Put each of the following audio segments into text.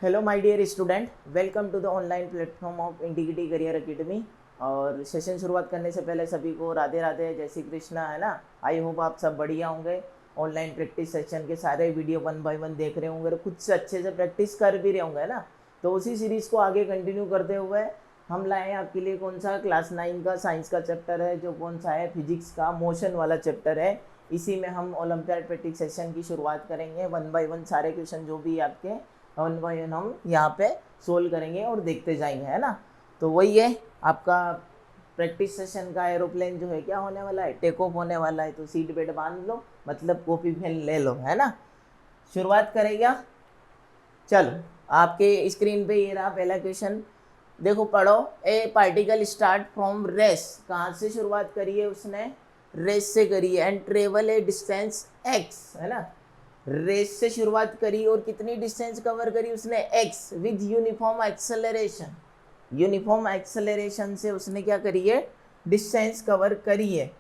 Hello my dear student, welcome to the online platform of integrity career academy. और session शुरुआत करने से पहले सभी को राधे राधे, जय श्री कृष्णा, है ना। आई होप आप सब बढ़िया होंगे। ऑनलाइन प्रैक्टिस सेशन के सारे वीडियो 1 बाय 1 देख रहे होंगे और खुद से अच्छे से प्रैक्टिस कर भी रहे होंगे, है ना। तो उसी सीरीज़ को आगे कंटिन्यू करते हुए हम लाए हैं आपके लिए कौन सा क्लास 9 का साइंस का चैप्टर है, जो कौन सा है फिजिक्स का मोशन वाला चैप्टर है। इसी में हम ओलंपियाड प्रैक्टिस सेशन की शुरुआत करेंगे। 1 बाय 1 सारे क्वेश्चन जो भी आपके 1 बाय 1 हम यहाँ पे सोल्व करेंगे और देखते जाएंगे, है ना। तो वही है आपका प्रैक्टिस सेशन का एरोप्लेन जो है क्या होने वाला है, टेक ऑफ होने वाला है। तो सीट बेल्ट बांध लो, मतलब कॉपी पेन ले लो, है ना। शुरुआत करेगा। चलो आपके स्क्रीन पे ये रहा पहला क्वेश्चन, देखो पढ़ो। A particle start from rest, कहाँ से शुरुआत करी है उसने, रेस से करी है, and travel a distance x, है ना। रेस से शुरुआत करी और कितनी डिस्टेंस कवर करी उसने, x, with uniform acceleration. Uniform acceleration से उसने क्या करी है, डिस्टेंस कवर करी है।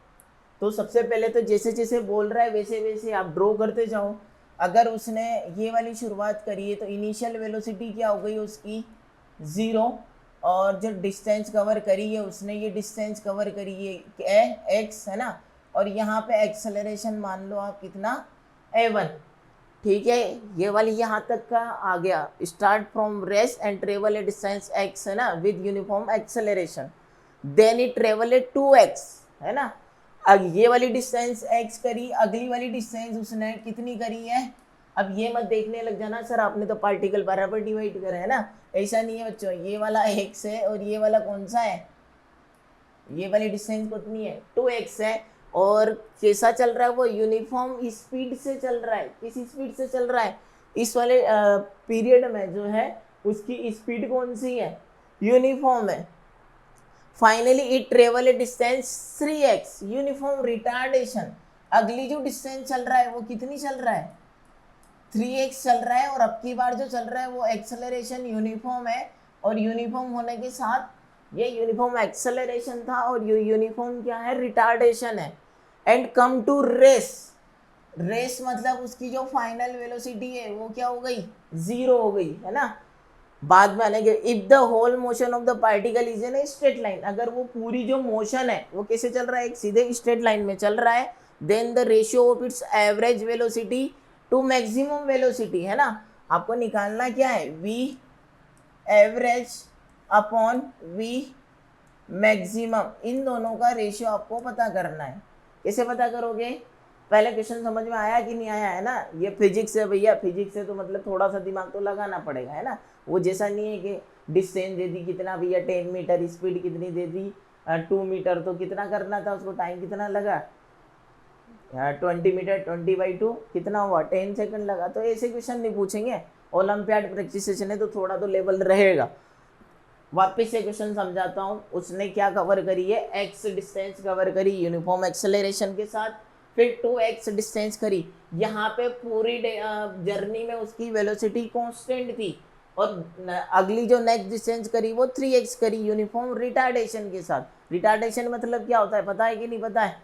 तो सबसे पहले तो जैसे जैसे बोल रहा है वैसे वैसे आप ड्रॉ करते जाओ। अगर उसने ये वाली शुरुआत करी है तो इनिशियल वेलोसिटी क्या हो गई उसकी, 0। और जो डिस्टेंस कवर करी है उसने, ये डिस्टेंस कवर करी है एक्स, है ना। और यहाँ पे एक्सेलरेशन मान लो आप कितना, a1। ठीक है, ये वाली यहाँ तक का आ गया, start from rest and travel a distance x, है ना, with uniform acceleration. Then it travel a 2x, है ना। अब ये वाली डिस्टेंस x करी, अगली वाली डिस्टेंस उसने कितनी करी है। अब ये मत देखने लग जाना सर आपने तो पार्टिकल बराबर डिवाइड करा है ना, ऐसा नहीं है बच्चों। ये वाला x है और ये वाला कौन सा है, ये वाली डिस्टेंस कितनी है, 2x है। और कैसा चल रहा है वो, यूनिफॉर्म स्पीड से चल रहा है। किस स्पीड से चल रहा है, इस वाले पीरियड में जो है उसकी स्पीड कौन सी है, यूनिफॉर्म है। Finally it travel a distance 3x, uniform retardation. अगली जो डिस्टेंस चल रहा है वो कितनी चल रहा है, 3x चल रहा है। और अब की बार जो चल रहा है वो एक्सेलरेशन यूनिफॉर्म है, और यूनिफॉर्म होने के साथ ये यूनिफॉर्म एक्सेलरेशन था और ये यूनिफॉर्म क्या है, रिटार्डेशन है। And come to rest, rest मतलब उसकी जो फाइनल वेलोसिटी है वो क्या हो गई, 0 हो गई, है ना। बाद में आने if the whole motion of the particle is in a straight line, अगर वो पूरी जो मोशन है वो कैसे चल रहा है, एक सीधे स्ट्रेट लाइन में चल रहा है। Then the ratio of its average velocity to maximum velocity, है ना। आपको निकालना क्या है, v average upon v maximum, इन दोनों का रेशियो आपको पता करना है। कैसे पता करोगे, पहले क्वेश्चन समझ में आया कि नहीं आया, है ना। ये फिजिक्स है भैया, फिजिक्स है तो मतलब थोड़ा सा दिमाग तो लगाना पड़ेगा, है ना। वो जैसा नहीं है कि डिस्टेंस दे दी कितना भैया 10 मीटर, स्पीड कितनी दे दी 2 मीटर, तो कितना करना था उसको, टाइम कितना लगा 20 मीटर, 20/2 कितना हुआ, 10 सेकंड लगा। तो ऐसे क्वेश्चन नहीं पूछेंगे, ओलंपियाड प्रैक्टिस सेशन है तो थोड़ा तो लेवल रहेगा। वापस से क्वेश्चन समझाता हूँ, उसने क्या कवर करी है, x डिस्टेंस कवर करी यूनिफॉर्म एक्सेलरेशन के साथ, फिर 2x डिस्टेंस करी। यहाँ पे पूरी जर्नी में उसकी वेलोसिटी कांस्टेंट थी, और अगली जो नेक्स्ट डिस्टेंस करी वो 3x करी यूनिफॉर्म रिटार्डेशन के साथ। रिटार्डेशन मतलब क्या होता है, पता है कि नहीं पता है,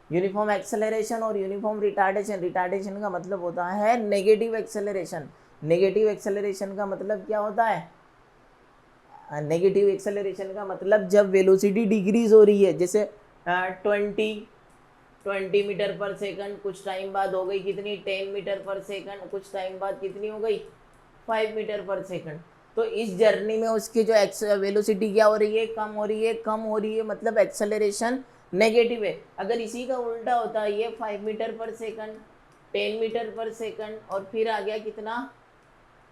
यूनिफॉर्म एक्सेलरेशन और यूनिफॉर्म रिटार्डेशन। रिटार्डेशन का मतलब होता है नेगेटिव एक्सेलरेशन। नेगेटिव एक्सेलरेशन का मतलब क्या होता है, नेगेटिव एक्सेलरेशन का मतलब जब वेलोसिटी डिक्रीज हो रही है, जैसे 20 मीटर पर सेकंड, कुछ टाइम बाद हो गई कितनी, 10 मीटर पर सेकंड, कुछ टाइम बाद कितनी हो गई, 5 मीटर पर सेकंड। तो इस जर्नी में उसकी जो वेलोसिटी क्या हो रही है, कम हो रही है, कम हो रही है, मतलब एक्सेलरेशन नेगेटिव है। अगर इसी का उल्टा होता है, ये 5 मीटर पर सेकंड, 10 मीटर पर सेकंड, और फिर आ गया कितना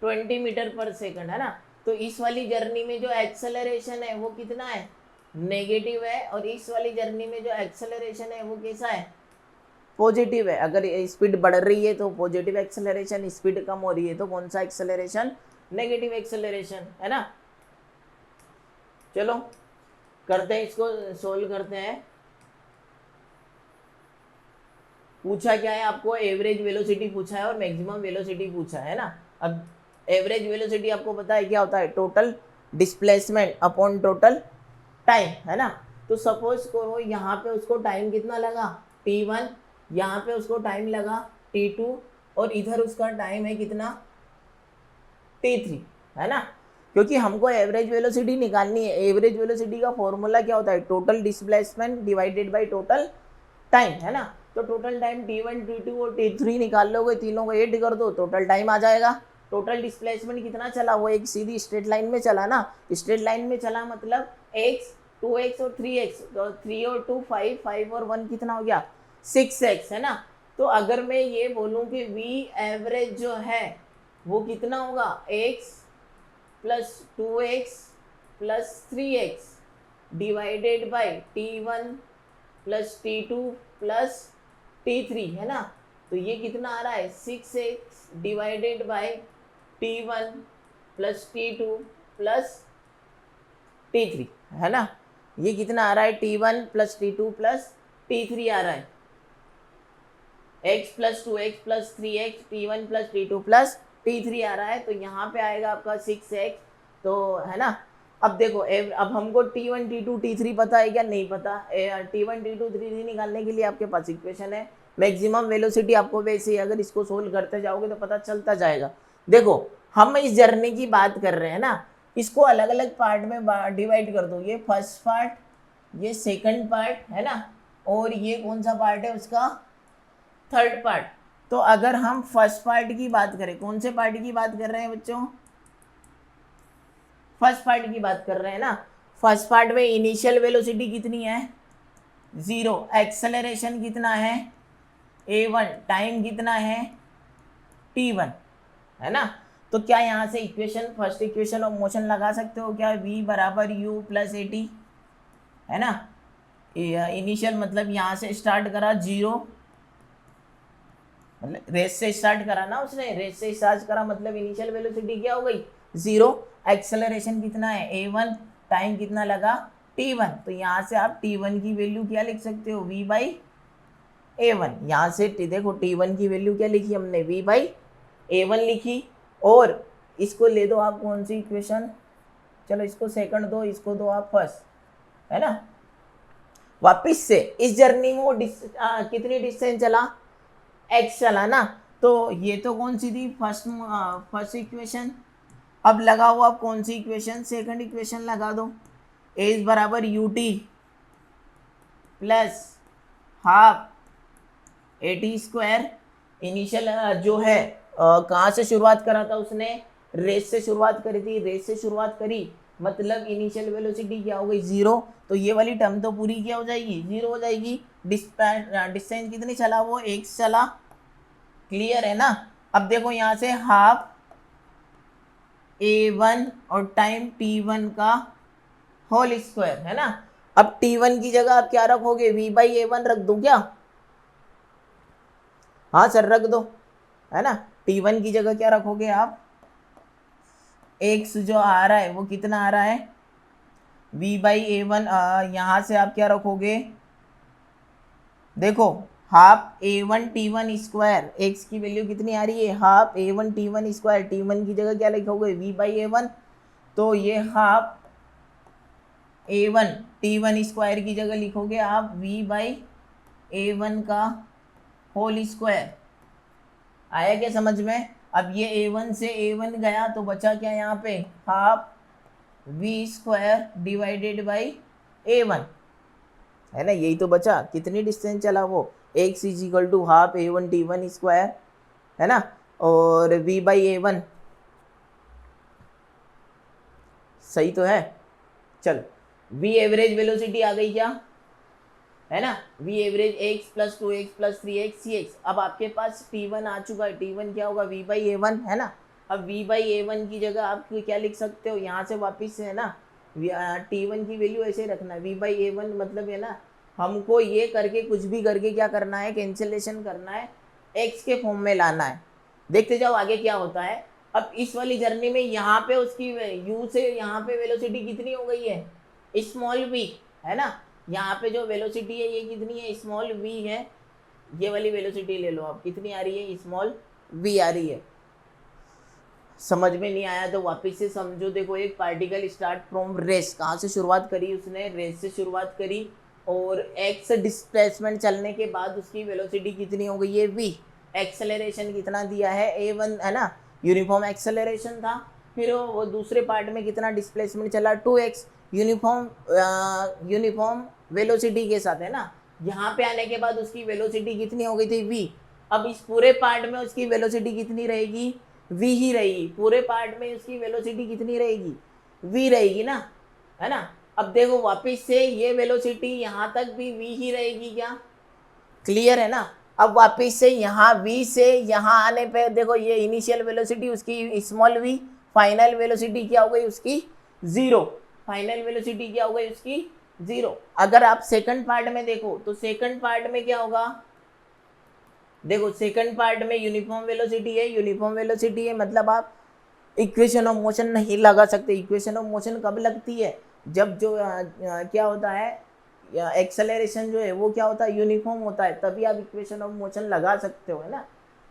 20 मीटर पर सेकंड, है ना। तो इस वाली जर्नी में जो एक्सेलरेशन है वो कितना है, नेगेटिव है। और इस वाली जर्नी में जो एक्सेलरेशन है वो कैसा है, पॉजिटिव है। अगर स्पीड बढ़ रही है तो पॉजिटिव एक्सेलरेशन, स्पीड कम हो रही है तो कौन सा एक्सेलरेशन, नेगेटिव एक्सेलरेशन, है ना। चलो करते हैं, इसको सोल्व करते हैं। पूछा क्या है आपको, एवरेज वेलोसिटी पूछा है और मैक्सिमम वेलोसिटी पूछा है ना। अब एवरेज वेलोसिटी आपको पता है क्या होता है, total displacement upon total time, है ना। तो सपोज करो यहाँ पे उसको टाइम कितना लगा, t1, यहाँ पे उसको टाइम लगा t2, और इधर उसका टाइम है कितना, t3। है ना, क्योंकि हमको एवरेज वेलोसिटी निकालनी है। एवरेज वेलोसिटी का फॉर्मूला क्या होता है, total displacement divided by total time, है ना। तो टोटल टाइम t1 t2 और t3 निकाल लोगे, तीनों को ऐड कर दो, टोटल टाइम आ जाएगा। टोटल डिस्प्लेसमेंट कितना चला, वो एक सीधी स्ट्रेट लाइन में चला ना, स्ट्रेट लाइन में चला मतलब x 2x और 3x, तो 3 और 2 5, 5 और 1 कितना हो गया 6x, है ना। तो अगर मैं ये बोलूँ कि v एवरेज जो है वो कितना होगा, x plus 2x plus 3x divided by t1 plus t2 plus t3, है ना। तो ये कितना आ रहा है 6x divided by t1 plus t2 plus t3, है ना। ये कितना आ रहा है t1 plus t2 plus t3 आ रहा है, x plus 2x plus 3x t1 plus t2 plus t3 आ रहा है। तो यहाँ पे आएगा आपका 6x, तो है ना। अब देखो अब हमको t1 t2 t3 पता है क्या, नहीं पता। t1 t2 t3 निकालने के लिए आपके पास इक्वेशन है। मैक्सिमम वेलोसिटी आपको वैसे ही अगर इसको सोल्व करते जाओगे तो पता चलता जाएगा। देखो हम इस जर्नी की बात कर रहे हैं ना, इसको अलग अलग पार्ट में डिवाइड कर दो। ये फर्स्ट पार्ट, ये सेकंड पार्ट, है ना, और ये कौन सा पार्ट है उसका, थर्ड पार्ट। तो अगर हम फर्स्ट पार्ट की बात करें, कौन से पार्ट की बात कर रहे हैं बच्चों, फर्स्ट पार्ट की बात कर रहे हैं ना। फर्स्ट पार्ट में इनिशियल वेलोसिटी कितनी है 0, एक्सेलरेशन कितना है a1, टाइम कितना है t1, है ना। तो क्या यहाँ से equation, first equation of motion लगा सकते हो क्या, v बराबर u प्लस ए टी, है ना। इनिशियल मतलब यहाँ से स्टार्ट करा 0, मतलब रेस से स्टार्ट करा ना उसने, रेस से स्टार्ट करा मतलब इनिशियल वेलोसिटी क्या हो गई 0, एक्सेलरेशन कितना है a1, टाइम कितना लगा t1। तो यहाँ से आप t1 की वैल्यू क्या लिख सकते हो, v बाई a1। यहाँ से देखो t1 की वैल्यू क्या लिखी हमने, v बाई a1 लिखी। और इसको ले दो आप कौन सी इक्वेशन, चलो इसको सेकंड दो, इसको दो आप फर्स्ट, है ना। वापिस से इस जर्नी में वो कितनी डिस्टेंस चला, x चला ना। तो ये तो कौन सी थी, फर्स्ट इक्वेशन। अब लगाओ आप कौन सी इक्वेशन, सेकंड इक्वेशन लगा दो, a इज बराबर U T plus half A T square. Initial जो है कहाँ से शुरुआत करा था उसने, रेस से शुरुआत करी थी, रेस से शुरुआत करी मतलब इनिशियल वेलोसिटी क्या हो गई 0। तो ये वाली टर्म तो पूरी क्या हो जाएगी, 0 हो जाएगी। डिस्टेंस कितनी चला, वो x चला, क्लियर है ना। अब देखो यहाँ से हाफ a1 और टाइम t1 का होल स्क्वायर, है ना। अब t1 की जगह आप क्या रखोगे, v बाई a1 रख दो क्या, हाँ सर रख दो, है ना। t1 की जगह क्या रखोगे आप, x जो आ रहा है वो कितना आ रहा है v बाई a1, यहाँ से आप क्या रखोगे, देखो half a1 t1 square, x की वैल्यू कितनी आ रही है half a1 t1 square, t1 की जगह क्या लिखोगे v बाई a1। तो ये हाफ a1 t1 स्क्वायर की जगह लिखोगे आप v बाई a1 का होल स्क्वायर। आया क्या समझ में। अब ये a1 से a1 गया तो बचा क्या यहाँ पे, half v square divided by a1, है ना। यही तो बचा, कितनी डिस्टेंस चला वो, x is equal to half a1 t1 square, है ना, और v बाई a1, सही तो है। चल v एवरेज वेलोसिटी आ गई क्या, है ना, v average x plus 2x plus 3x cx। अब आपके पास t1 आ चुका है, t1 क्या होगा v बाई a1, है ना। अब v बाई a1 की जगह आप क्या लिख सकते हो, यहाँ से वापिस से, है ना, t1 की वैल्यू ऐसे रखना है v बाई a1, मतलब है ना हमको ये करके कुछ भी करके क्या करना है, कैंसिलेशन करना है, x के फॉर्म में लाना है। देखते जाओ आगे क्या होता है। अब इस वाली जर्नी में यहाँ पे उसकी u से यहाँ पे वेलोसिटी कितनी हो गई है, स्मॉल v, है ना। यहाँ पे जो वेलोसिटी है ये कितनी है, स्मॉल v है। ये वाली वेलोसिटी ले लो आप, कितनी आ रही है, स्मॉल v आ रही है। समझ में नहीं आया तो वापस से समझो। देखो एक पार्टिकल स्टार्ट फ्रॉम रेस, कहाँ से शुरुआत करी उसने, रेस से शुरुआत करी, और x डिस्प्लेसमेंट चलने के बाद उसकी वेलोसिटी कितनी हो गई है v। एक्सेलरेशन कितना दिया है a1, है ना, यूनिफॉर्म एक्सेलरेशन था। फिर वो दूसरे पार्ट में कितना डिस्प्लेसमेंट चला 2x यूनिफॉर्म वेलोसिटी के साथ, है ना। यहाँ पे आने के बाद उसकी वेलोसिटी कितनी हो गई थी v। अब इस पूरे पार्ट में उसकी वेलोसिटी कितनी रहेगी, v ही रहेगी। पूरे पार्ट में उसकी वेलोसिटी कितनी रहेगी, v रहेगी ना, है ना। अब देखो वापस से ये वेलोसिटी यहाँ तक भी v ही रहेगी क्या, क्लियर है ना। अब वापस से यहाँ v से यहाँ आने पे देखो ये इनिशियल वेलोसिटी उसकी स्मॉल v, फाइनल वेलोसिटी क्या हो गई उसकी 0। फाइनल वेलोसिटी क्या हो गई उसकी 0। अगर आप सेकंड पार्ट में देखो तो सेकंड पार्ट में क्या होगा, देखो सेकंड पार्ट में यूनिफॉर्म वेलोसिटी है, यूनिफॉर्म वेलोसिटी है मतलब आप इक्वेशन ऑफ मोशन नहीं लगा सकते। इक्वेशन ऑफ मोशन कब लगती है, जब जो क्या होता है एक्सेलरेशन जो है वो क्या होता है यूनिफॉर्म होता है, तभी आप इक्वेशन ऑफ मोशन लगा सकते हो, है ना।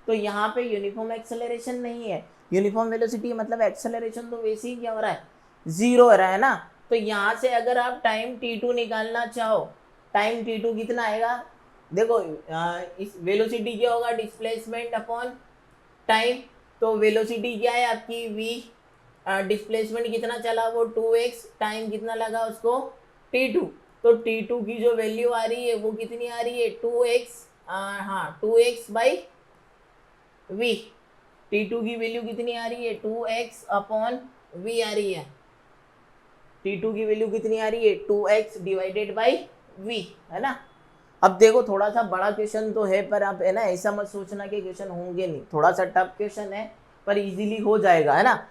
तो यहाँ पे यूनिफॉर्म एक्सेलरेशन नहीं है, यूनिफॉर्म वेलोसिटी मतलब एक्सेलरेशन तो वैसे ही क्या हो रहा है 0 हो रहा है ना। तो यहाँ से अगर आप टाइम t2 निकालना चाहो, टाइम t2 कितना आएगा, देखो इस वेलोसिटी क्या होगा डिस्प्लेसमेंट अपॉन टाइम। तो वेलोसिटी क्या है आपकी v, डिस्प्लेसमेंट कितना चला वो 2x, टाइम कितना लगा उसको t2। तो t2 की जो वैल्यू आ रही है वो कितनी आ रही है 2x, हाँ 2x बाई v। t2 की वैल्यू कितनी आ रही है 2x अपॉन v आ रही है। t2 की वैल्यू कितनी आ रही है 2x डिवाइडेड बाई v, है ना। अब देखो थोड़ा सा बड़ा क्वेश्चन तो है, पर आप है ना ऐसा मत सोचना कि क्वेश्चन होंगे नहीं, थोड़ा सा टफ क्वेश्चन है पर इजीली हो जाएगा, है ना।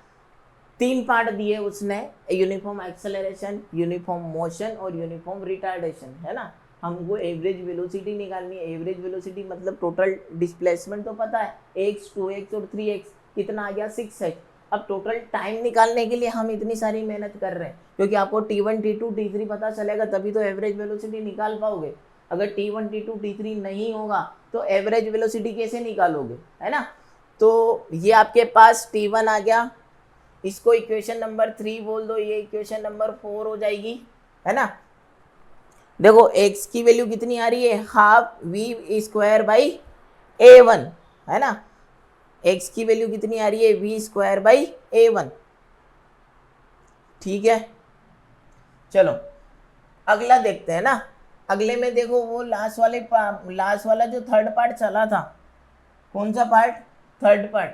3 पार्ट दिए उसने, यूनिफॉर्म एक्सेलरेशन, यूनिफॉर्म मोशन और यूनिफॉर्म रिटार्डेशन, है ना। हमको एवरेज वेलोसिटी निकालनी है। एवरेज वेलोसिटी मतलब टोटल डिस्प्लेसमेंट तो पता है x 2x और 3x, कितना आ गया 6x। अब टोटल टाइम निकालने के लिए हम इतनी सारी मेहनत कर रहे हैं, क्योंकि आपको t1 t2 t3 पता चलेगा तभी तो एवरेज वेलोसिटी निकाल पाओगे। अगर t1 t2 t3 नहीं होगा तो एवरेज वेलोसिटी कैसे निकालोगे, है ना। तो ये आपके पास t1 आ गया, इसको इक्वेशन नंबर 3 बोल दो, ये इक्वेशन नंबर 4 हो जाएगी, है ना। देखो x की वैल्यू कितनी आ रही है half v square by a1, है ना। x की वैल्यू कितनी आ रही है v स्क्वायर बाई a1, ठीक है। चलो अगला देखते हैं ना। अगले में देखो वो लास्ट वाला जो थर्ड पार्ट चला था, कौन सा part, third part.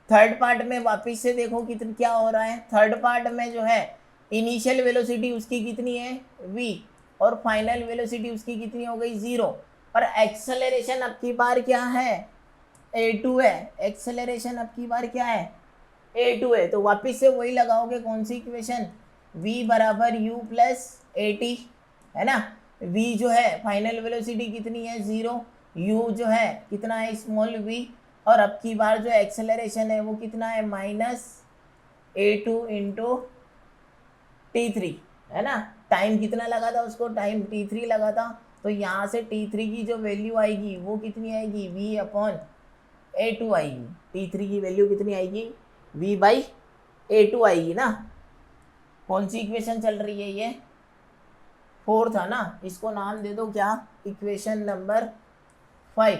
Third part में वापस से देखो कितनी क्या हो रहा है। थर्ड पार्ट में जो है इनिशियल वेलोसिटी उसकी कितनी है v, और फाइनल वेलोसिटी उसकी कितनी हो गई 0, और एक्सेलरेशन अब की बार क्या है a2 है। एक्सेलरेशन अब की बार क्या है a2 है। तो वापस से वही लगाओगे, कौन सी इक्वेशन, v बराबर u प्लस at, है ना। v जो है फाइनल वेलोसिटी कितनी है 0, u जो है कितना है स्मॉल v, और अब की बार जो एक्सेलरेशन है वो कितना है -a2 इंटू t3, है ना। टाइम कितना लगा था उसको, टाइम t3 लगा था। तो यहाँ से t3 की जो वैल्यू आएगी वो कितनी आएगी v अपॉन a2 आएगी। t3 की वैल्यू कितनी आएगी v बाई a2 आएगी ना। कौन सी इक्वेशन चल रही है ये 4 था ना, इसको नाम दे दो क्या, इक्वेशन नंबर 5।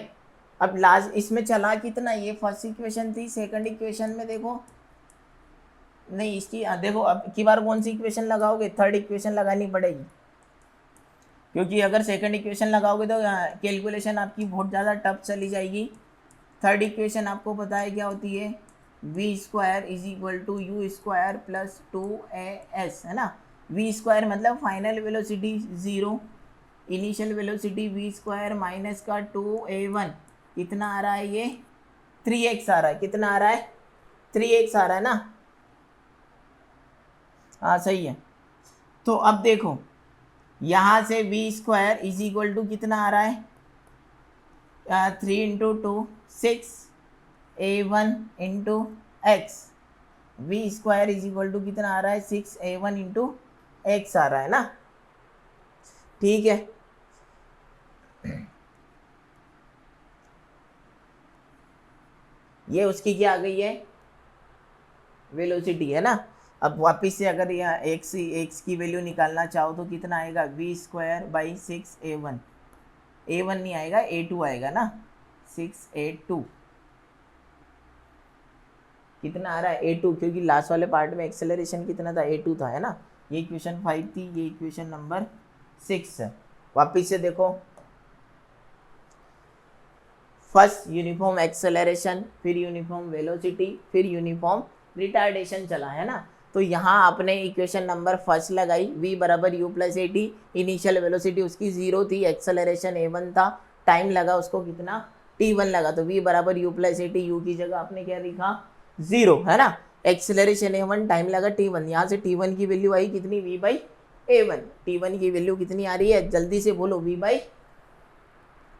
अब लास्ट इसमें चला कितना, ये फर्स्ट इक्वेशन थी, सेकंड इक्वेशन में देखो नहीं इसकी देखो अब की बार कौन सी इक्वेशन लगाओगे, थर्ड इक्वेशन लगानी पड़ेगी, क्योंकि अगर सेकंड इक्वेशन लगाओगे तो कैलकुलेशन आपकी बहुत ज़्यादा टफ चली जाएगी। थर्ड इक्वेशन आपको पता है क्या होती है, v square is equal to u square plus 2as, है ना। v स्क्वायर मतलब final velocity 0, initial velocity v square minus का 2a1, कितना आ रहा है ये 3x आ रहा है, कितना आ रहा है 3x आ रहा है ना। हाँ सही है। तो अब देखो यहाँ से v square is equal to कितना आ रहा है 3 into 2 6 a1 into x, v square is equal to कितना आ रहा है 6a1 इंटू एक्स आ रहा है ना, ठीक है। ये उसकी क्या आ गई है वेलोसिटी, है ना। अब वापिस से अगर यहाँ एक्स की वैल्यू निकालना चाहो तो कितना आएगा v square by 6a1, a1 नहीं आएगा a2 आएगा ना, 6a2, कितना आ रहा है a2, क्योंकि लास्ट वाले पार्ट में एक्सेलरेशन कितना था, a2 था, है ना। ये इक्वेशन 5 थी, ये इक्वेशन नंबर 6 है। वापिस से देखो, फर्स्ट यूनिफॉर्म एक्सेलरेशन, फिर यूनिफॉर्म वेलोसिटी, फिर यूनिफॉर्म रिटार्डेशन चला, है ना। तो यहाँ आपने इक्वेशन नंबर फर्स्ट लगाई, v बराबर u plus A T, initial velocity उसकी 0 थी, एक्सेलरेशन a1 था, टाइम लगा उसको कितना, t1 लगा, तो v बराबर u plus A T, u की जगह आपने क्या लिखा 0, है ना। एक्सेलरेशन a1, टाइम लगा t1, यहाँ से t1 की वैल्यू आई कितनी, v बाई a1, t1 की वैल्यू कितनी आ रही है, जल्दी से बोलो, v बाई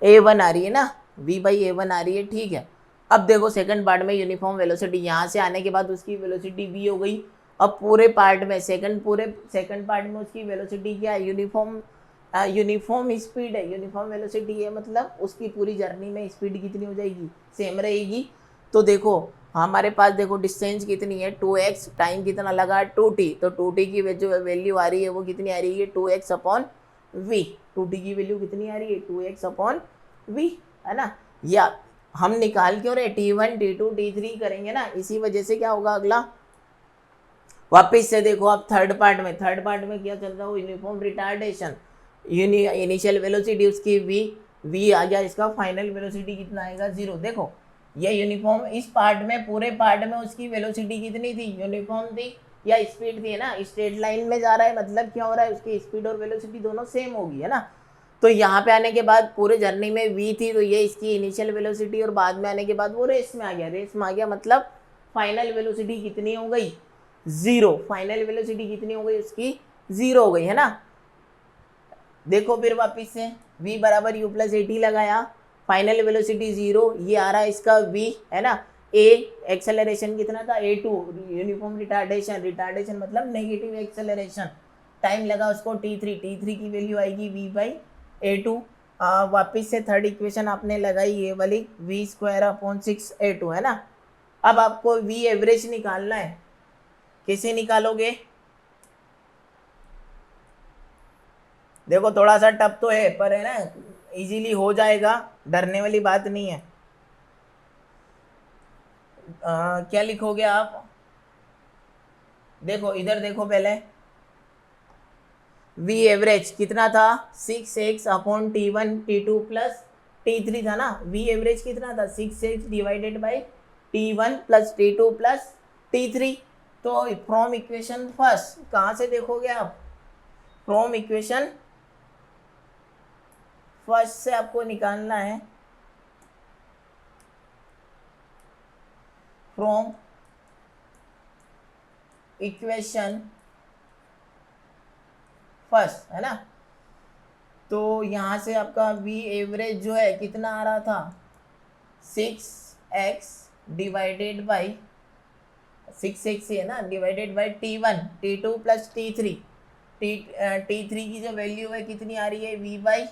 a1 आ रही है ना, v बाई a1 आ रही है, ठीक है। अब देखो सेकंड पार्ट में यूनिफॉर्म वेलोसिटी, यहाँ से आने के बाद उसकी वेलोसिटी v हो गई। अब पूरे पार्ट में सेकंड पार्ट में उसकी वेलोसिटी क्या है, यूनिफॉर्म स्पीड है, यूनिफॉर्म वेलोसिटी है, मतलब उसकी पूरी जर्नी में स्पीड कितनी हो जाएगी, सेम रहेगी। तो देखो हमारे पास देखो डिस्टेंस कितनी है 2x, टाइम कितना लगा 2t, तो 2t की जो वैल्यू आ रही है वो कितनी आ रही है 2x अपॉन v, 2t की वैल्यू कितनी आ रही है 2x अपॉन v, है ना। या हम निकाल क्यों रहे, t1 t2 t3 करेंगे ना, इसी वजह से क्या होगा अगला। वापिस से देखो अब थर्ड पार्ट में क्या चल रहा है, यूनिफॉर्म रिटार्डेशन, इनिशियल वेलोसिटी उसकी v आ गया, इसका फाइनल वेलोसिटी कितना आएगा 0। देखो ये यूनिफॉर्म, इस पार्ट में पूरे पार्ट में उसकी वेलोसिटी कितनी थी, यूनिफॉर्म थी या स्पीड थी, है ना। स्ट्रेट लाइन में जा रहा है, मतलब क्या हो रहा है, उसकी स्पीड और वेलोसिटी दोनों सेम होगी, है ना। तो यहाँ पे आने के बाद पूरे जर्नी में v थी, तो ये इसकी इनिशियल वेलोसिटी, और बाद में आने के बाद वो रेस में आ गया, मतलब फाइनल वेलोसिटी कितनी हो गई 0, फाइनल वेलोसिटी कितनी हो गई उसकी 0 हो गई, है ना। देखो फिर वापिस से v बराबर u प्लस ए टी लगाया, फाइनल वेलोसिटी 0, ये आ रहा है इसका v, है ना। a एक्सेलरेशन कितना था a2, यूनिफॉर्म रिटार्डेशन मतलब नेगेटिव एक्सेलरेशन, टाइम लगा उसको t3 की वैल्यू आएगी v बाई a2। वापिस से थर्ड इक्वेशन आपने लगाई ये वाली, v स्क्वायर अपॉन 6 a2, है ना। अब आपको v एवरेज निकालना है, कैसे निकालोगे, देखो थोड़ा सा टफ तो है पर, है ना, इजीली हो जाएगा, डरने वाली बात नहीं है। क्या लिखोगे आप, देखो इधर देखो पहले, v एवरेज कितना था 6x upon t1 t2 plus t3 था ना, v एवरेज कितना था 6x divided by t1 plus t2 plus t3। तो फ्रॉम इक्वेशन फर्स्ट कहाँ से देखोगे आप, फ्रॉम इक्वेशन फर्स्ट से आपको निकालना है, फ्रॉम इक्वेशन फर्स्ट, है ना। तो यहाँ से आपका v एवरेज जो है कितना आ रहा था 6x डिवाइडेड बाई 6x है ना, divided by t1 t2 plus t3, t3 की जो वैल्यू है कितनी आ रही है v बाई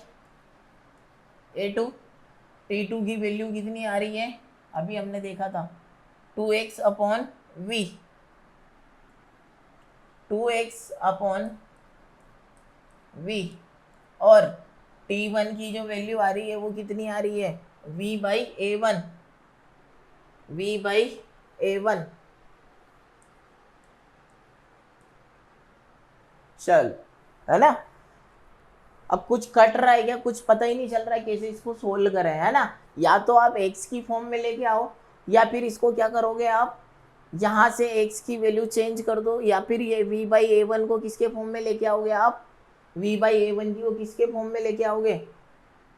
a2, t2 की वैल्यू कितनी आ रही है, अभी हमने देखा था 2x upon v, 2x upon v, और t1 की जो वैल्यू आ रही है वो कितनी आ रही है v बाई a1, चल, है ना। अब कुछ कट रहा है क्या, कुछ पता ही नहीं चल रहा है कैसे इसको सोल्व करें, है ना। या तो आप x की फॉर्म में लेके आओ, या फिर इसको क्या करोगे आप, यहाँ से x की वैल्यू चेंज कर दो, या फिर ये v बाई a1 को किसके फॉर्म में लेके आओगे आप, v बाई a1 की को किसके फॉर्म में लेके आओगे,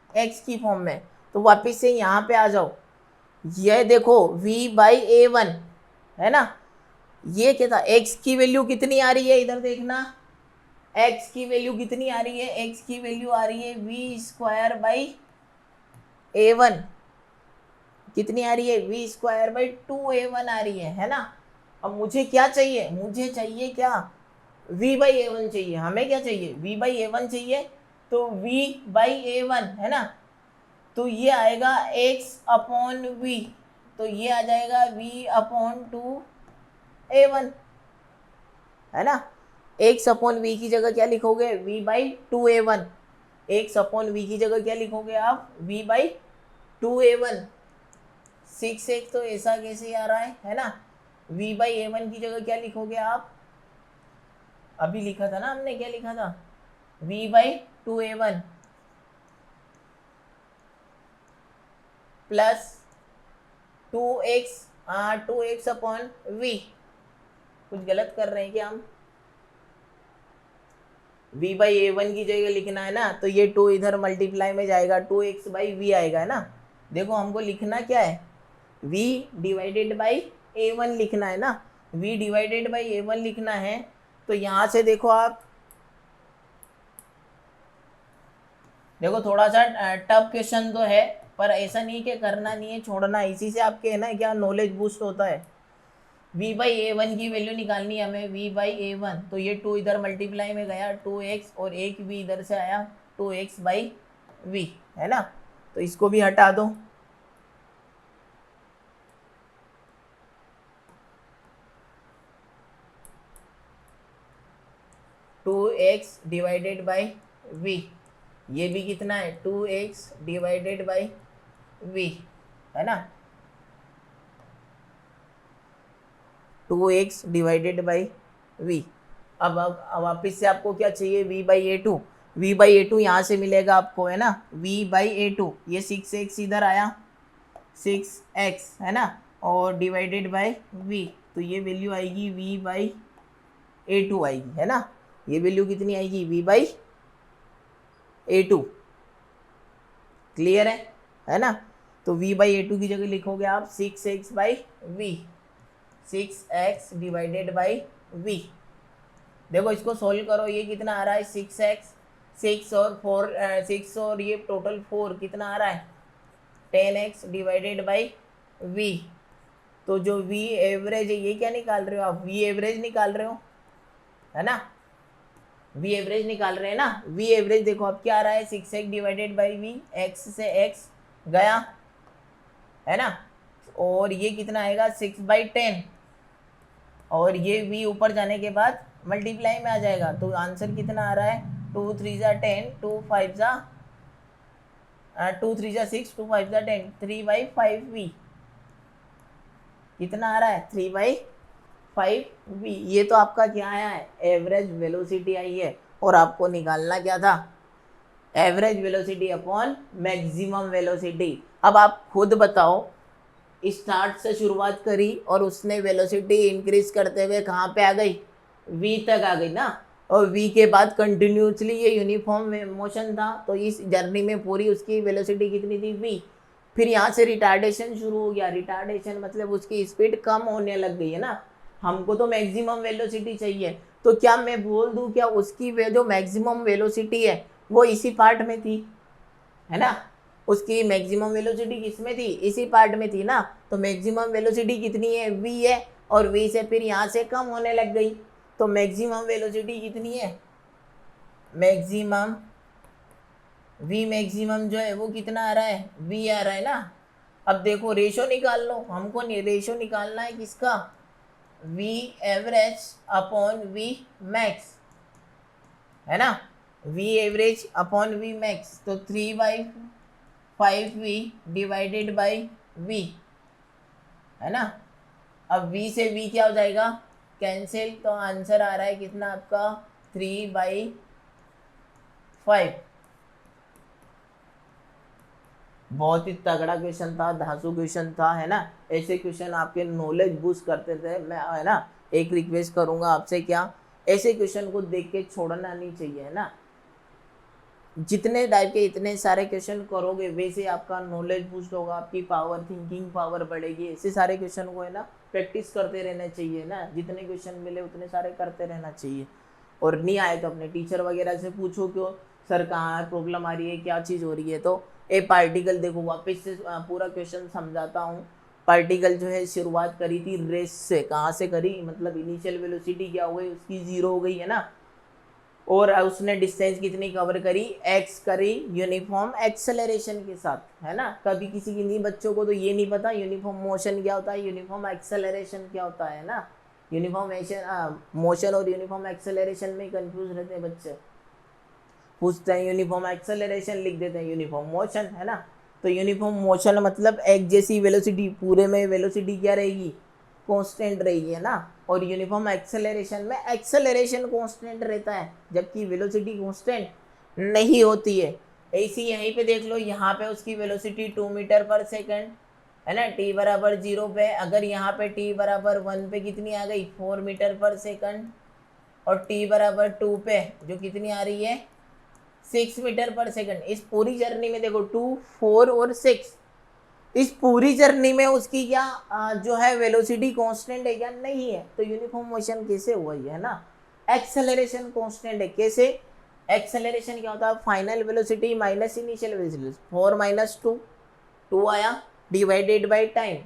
x की फॉर्म में। तो वापिस से यहाँ पे आ जाओ, ये देखो v बाई a1, है ना, ये क्या था, x की वैल्यू कितनी आ रही है, इधर देखना, x की वैल्यू कितनी आ रही है, x की वैल्यू आ रही है v स्क्वायर बाई a1, कितनी आ रही है v स्क्वायर बाई 2a1 आ रही है ना। अब मुझे क्या चाहिए, मुझे चाहिए क्या, v बाई a1 चाहिए, हमें क्या चाहिए v बाई a1 चाहिए, तो v बाई a1, है ना। तो ये आएगा x अपॉन v, तो ये आ जाएगा v अपॉन 2a1, है ना। x अपॉन v की जगह क्या लिखोगे v by 2a1, x upon v की जगह क्या लिखोगे आप v बाई 2a1, 6x तो ऐसा कैसे आ रहा है ना। v बाई ए वन की जगह क्या लिखोगे आप, अभी लिखा था ना हमने, क्या लिखा था, v by two a one plus two x upon v. कुछ गलत कर रहे हैं क्या हम, v बाई ए वन की जगह लिखना है ना, तो ये 2 इधर मल्टीप्लाई में जाएगा, 2x बाई वी आएगा, है ना। देखो हमको लिखना क्या है, v divided by A one लिखना है ना, v divided by A one लिखना है। तो यहाँ से देखो आप, देखो थोड़ा सा टफ क्वेश्चन तो है, पर ऐसा नहीं कि करना नहीं है, छोड़ना, इसी से आपके है ना क्या नॉलेज बूस्ट होता है। v बाई ए वन की वैल्यू निकालनी है हमें, v बाई ए वन, तो ये 2 इधर मल्टीप्लाई में गया 2x और एक v इधर से आया 2x बाई वी, है ना। तो इसको भी हटा दो, two x divided by v, ये भी कितना है 2x डिवाइडेड बाई वी, है ना, 2x डिवाइडेड बाई वी। अब वापिस से आपको क्या चाहिए, v by a two, v by a two यहाँ से मिलेगा आपको, है ना, v बाई ए टू, ये 6x इधर आया 6x, है ना, और डिवाइडेड बाई v, तो ये वैल्यू आएगी v बाई ए टू आएगी, है ना। ये वैल्यू कितनी आएगी, v by a two, clear है ना। तो v बाई ए टू की जगह लिखोगे आप 6x by v, 6x divided by v। देखो इसको सोल्व करो, ये कितना आ रहा है 6x, 6 और 4 6 और ये टोटल 4 कितना आ रहा है 10x डिवाइडेड बाई v। तो जो v एवरेज है ये क्या निकाल रहे हो आप, v एवरेज निकाल रहे हो, है ना, v एवरेज निकाल रहे हैं ना। v एवरेज देखो अब क्या आ रहा है 6x divided by v, x से x गया, है ना, और ये कितना आएगा 6 बाई 10, और ये v ऊपर जाने के बाद मल्टीप्लाई में आ जाएगा। तो आंसर कितना आ रहा है 2 3 जा 10, 2 5 जा 2 3 जा 6, 2 5 जा 10, 3 बाई 5v, कितना आ रहा है 3 बाई 5v। ये तो आपका क्या आया है, एवरेज वेलोसिटी आई है, और आपको निकालना क्या था, average velocity upon maximum velocity. अब आप खुद बताओ, स्टार्ट से शुरुआत करी और उसने वेलोसिटी इंक्रीज करते हुए कहाँ पे आ गई, v तक आ गई ना, और v के बाद कंटिन्यूसली ये यूनिफॉर्म मोशन था, तो इस जर्नी में पूरी उसकी वेलोसिटी कितनी थी v। फिर यहाँ से रिटार्डेशन शुरू हो गया, रिटार्डेशन मतलब उसकी स्पीड कम होने लग गई, है ना। हमको तो मैक्सिमम वेलोसिटी चाहिए, तो क्या मैं बोल दूं क्या उसकी जो मैक्सिमम वेलोसिटी है वो इसी पार्ट में थी, है ना, उसकी मैक्सिमम वेलोसिटी किस में थी, इसी पार्ट में थी ना। तो मैक्सिमम वेलोसिटी कितनी है, v है, और v से फिर यहाँ से कम होने लग गई, तो मैक्सिमम वेलोसिटी कितनी है, मैक्सिमम v मैक्सिमम जो है वो कितना आ रहा है, v आ रहा है ना। अब देखो रेशो निकाल लो, हमको रेशो निकालना है किसका, v average upon v max, है ना, v average upon v max, तो 3 by 5v divided by v, है ना। अब v से v क्या हो जाएगा, कैंसिल, तो आंसर आ रहा है कितना आपका 3 बाई 5। बहुत ही तगड़ा क्वेश्चन था, धांसू क्वेश्चन था, है ना। ऐसे क्वेश्चन आपके नॉलेज बूस्ट करते थे। मैं, है ना, एक रिक्वेस्ट करूंगा आपसे, क्या ऐसे क्वेश्चन को देख के छोड़ना नहीं चाहिए, है ना। जितने टाइप के इतने सारे क्वेश्चन करोगे वैसे आपका नॉलेज बूस्ट होगा, आपकी पावर, थिंकिंग पावर बढ़ेगी। ऐसे सारे क्वेश्चन को, है ना, प्रैक्टिस करते रहना चाहिए ना, जितने क्वेश्चन मिले उतने सारे करते रहना चाहिए। और नहीं आए तो अपने टीचर वगैरह से पूछो, क्यों सर कहाँ प्रॉब्लम आ रही है, क्या चीज़ हो रही है। तो ए पार्टिकल देखो, वापस से पूरा क्वेश्चन समझाता हूँ। पार्टिकल जो है शुरुआत करी थी रेस से, कहाँ से करी, मतलब इनिशियल वेलोसिटी क्या हो गई उसकी 0 हो गई, है ना, और उसने डिस्टेंस कितनी कवर करी, x करी यूनिफॉर्म एक्सेलरेशन के साथ, है ना। कभी किसी किन्हीं बच्चों को तो ये नहीं पता यूनिफॉर्म मोशन क्या होता है, यूनिफॉर्म एक्सेलरेशन क्या होता है ना। यूनिफॉर्म मोशन और यूनिफॉर्म एक्सेलरेशन में कंफ्यूज रहते हैं बच्चे, पूछते हैं यूनिफॉर्म एक्सेलरेशन, लिख देते हैं यूनिफॉर्म मोशन, है ना। तो यूनिफॉर्म मोशन मतलब एक जैसी वेलोसिटी, पूरे में वेलोसिटी क्या रहेगी कांस्टेंट रहेगी, है ना। और यूनिफॉर्म एक्सेलरेशन में एक्सेलरेशन कांस्टेंट रहता है, जबकि वेलोसिटी कांस्टेंट नहीं होती है। ऐसी यहीं पे देख लो, यहाँ पे उसकी वेलोसिटी 2 मीटर पर सेकंड है ना, t बराबर 0 पे। अगर यहाँ पे t बराबर 1 पे कितनी आ गई, 4 मीटर पर सेकंड, और t बराबर 2 पे जो कितनी आ रही है, 6 मीटर पर सेकंड। इस पूरी जर्नी में देखो 2, 4 और 6, इस पूरी जर्नी में उसकी क्या जो है वेलोसिटी कांस्टेंट है क्या, नहीं है। तो यूनिफॉर्म मोशन कैसे हुआ ये, है ना, एक्सेलरेशन कांस्टेंट है। कैसे, एक्सेलरेशन क्या होता है, final velocity minus initial velocity, 4 minus 2, 2 आया, डिवाइडेड बाई टाइम,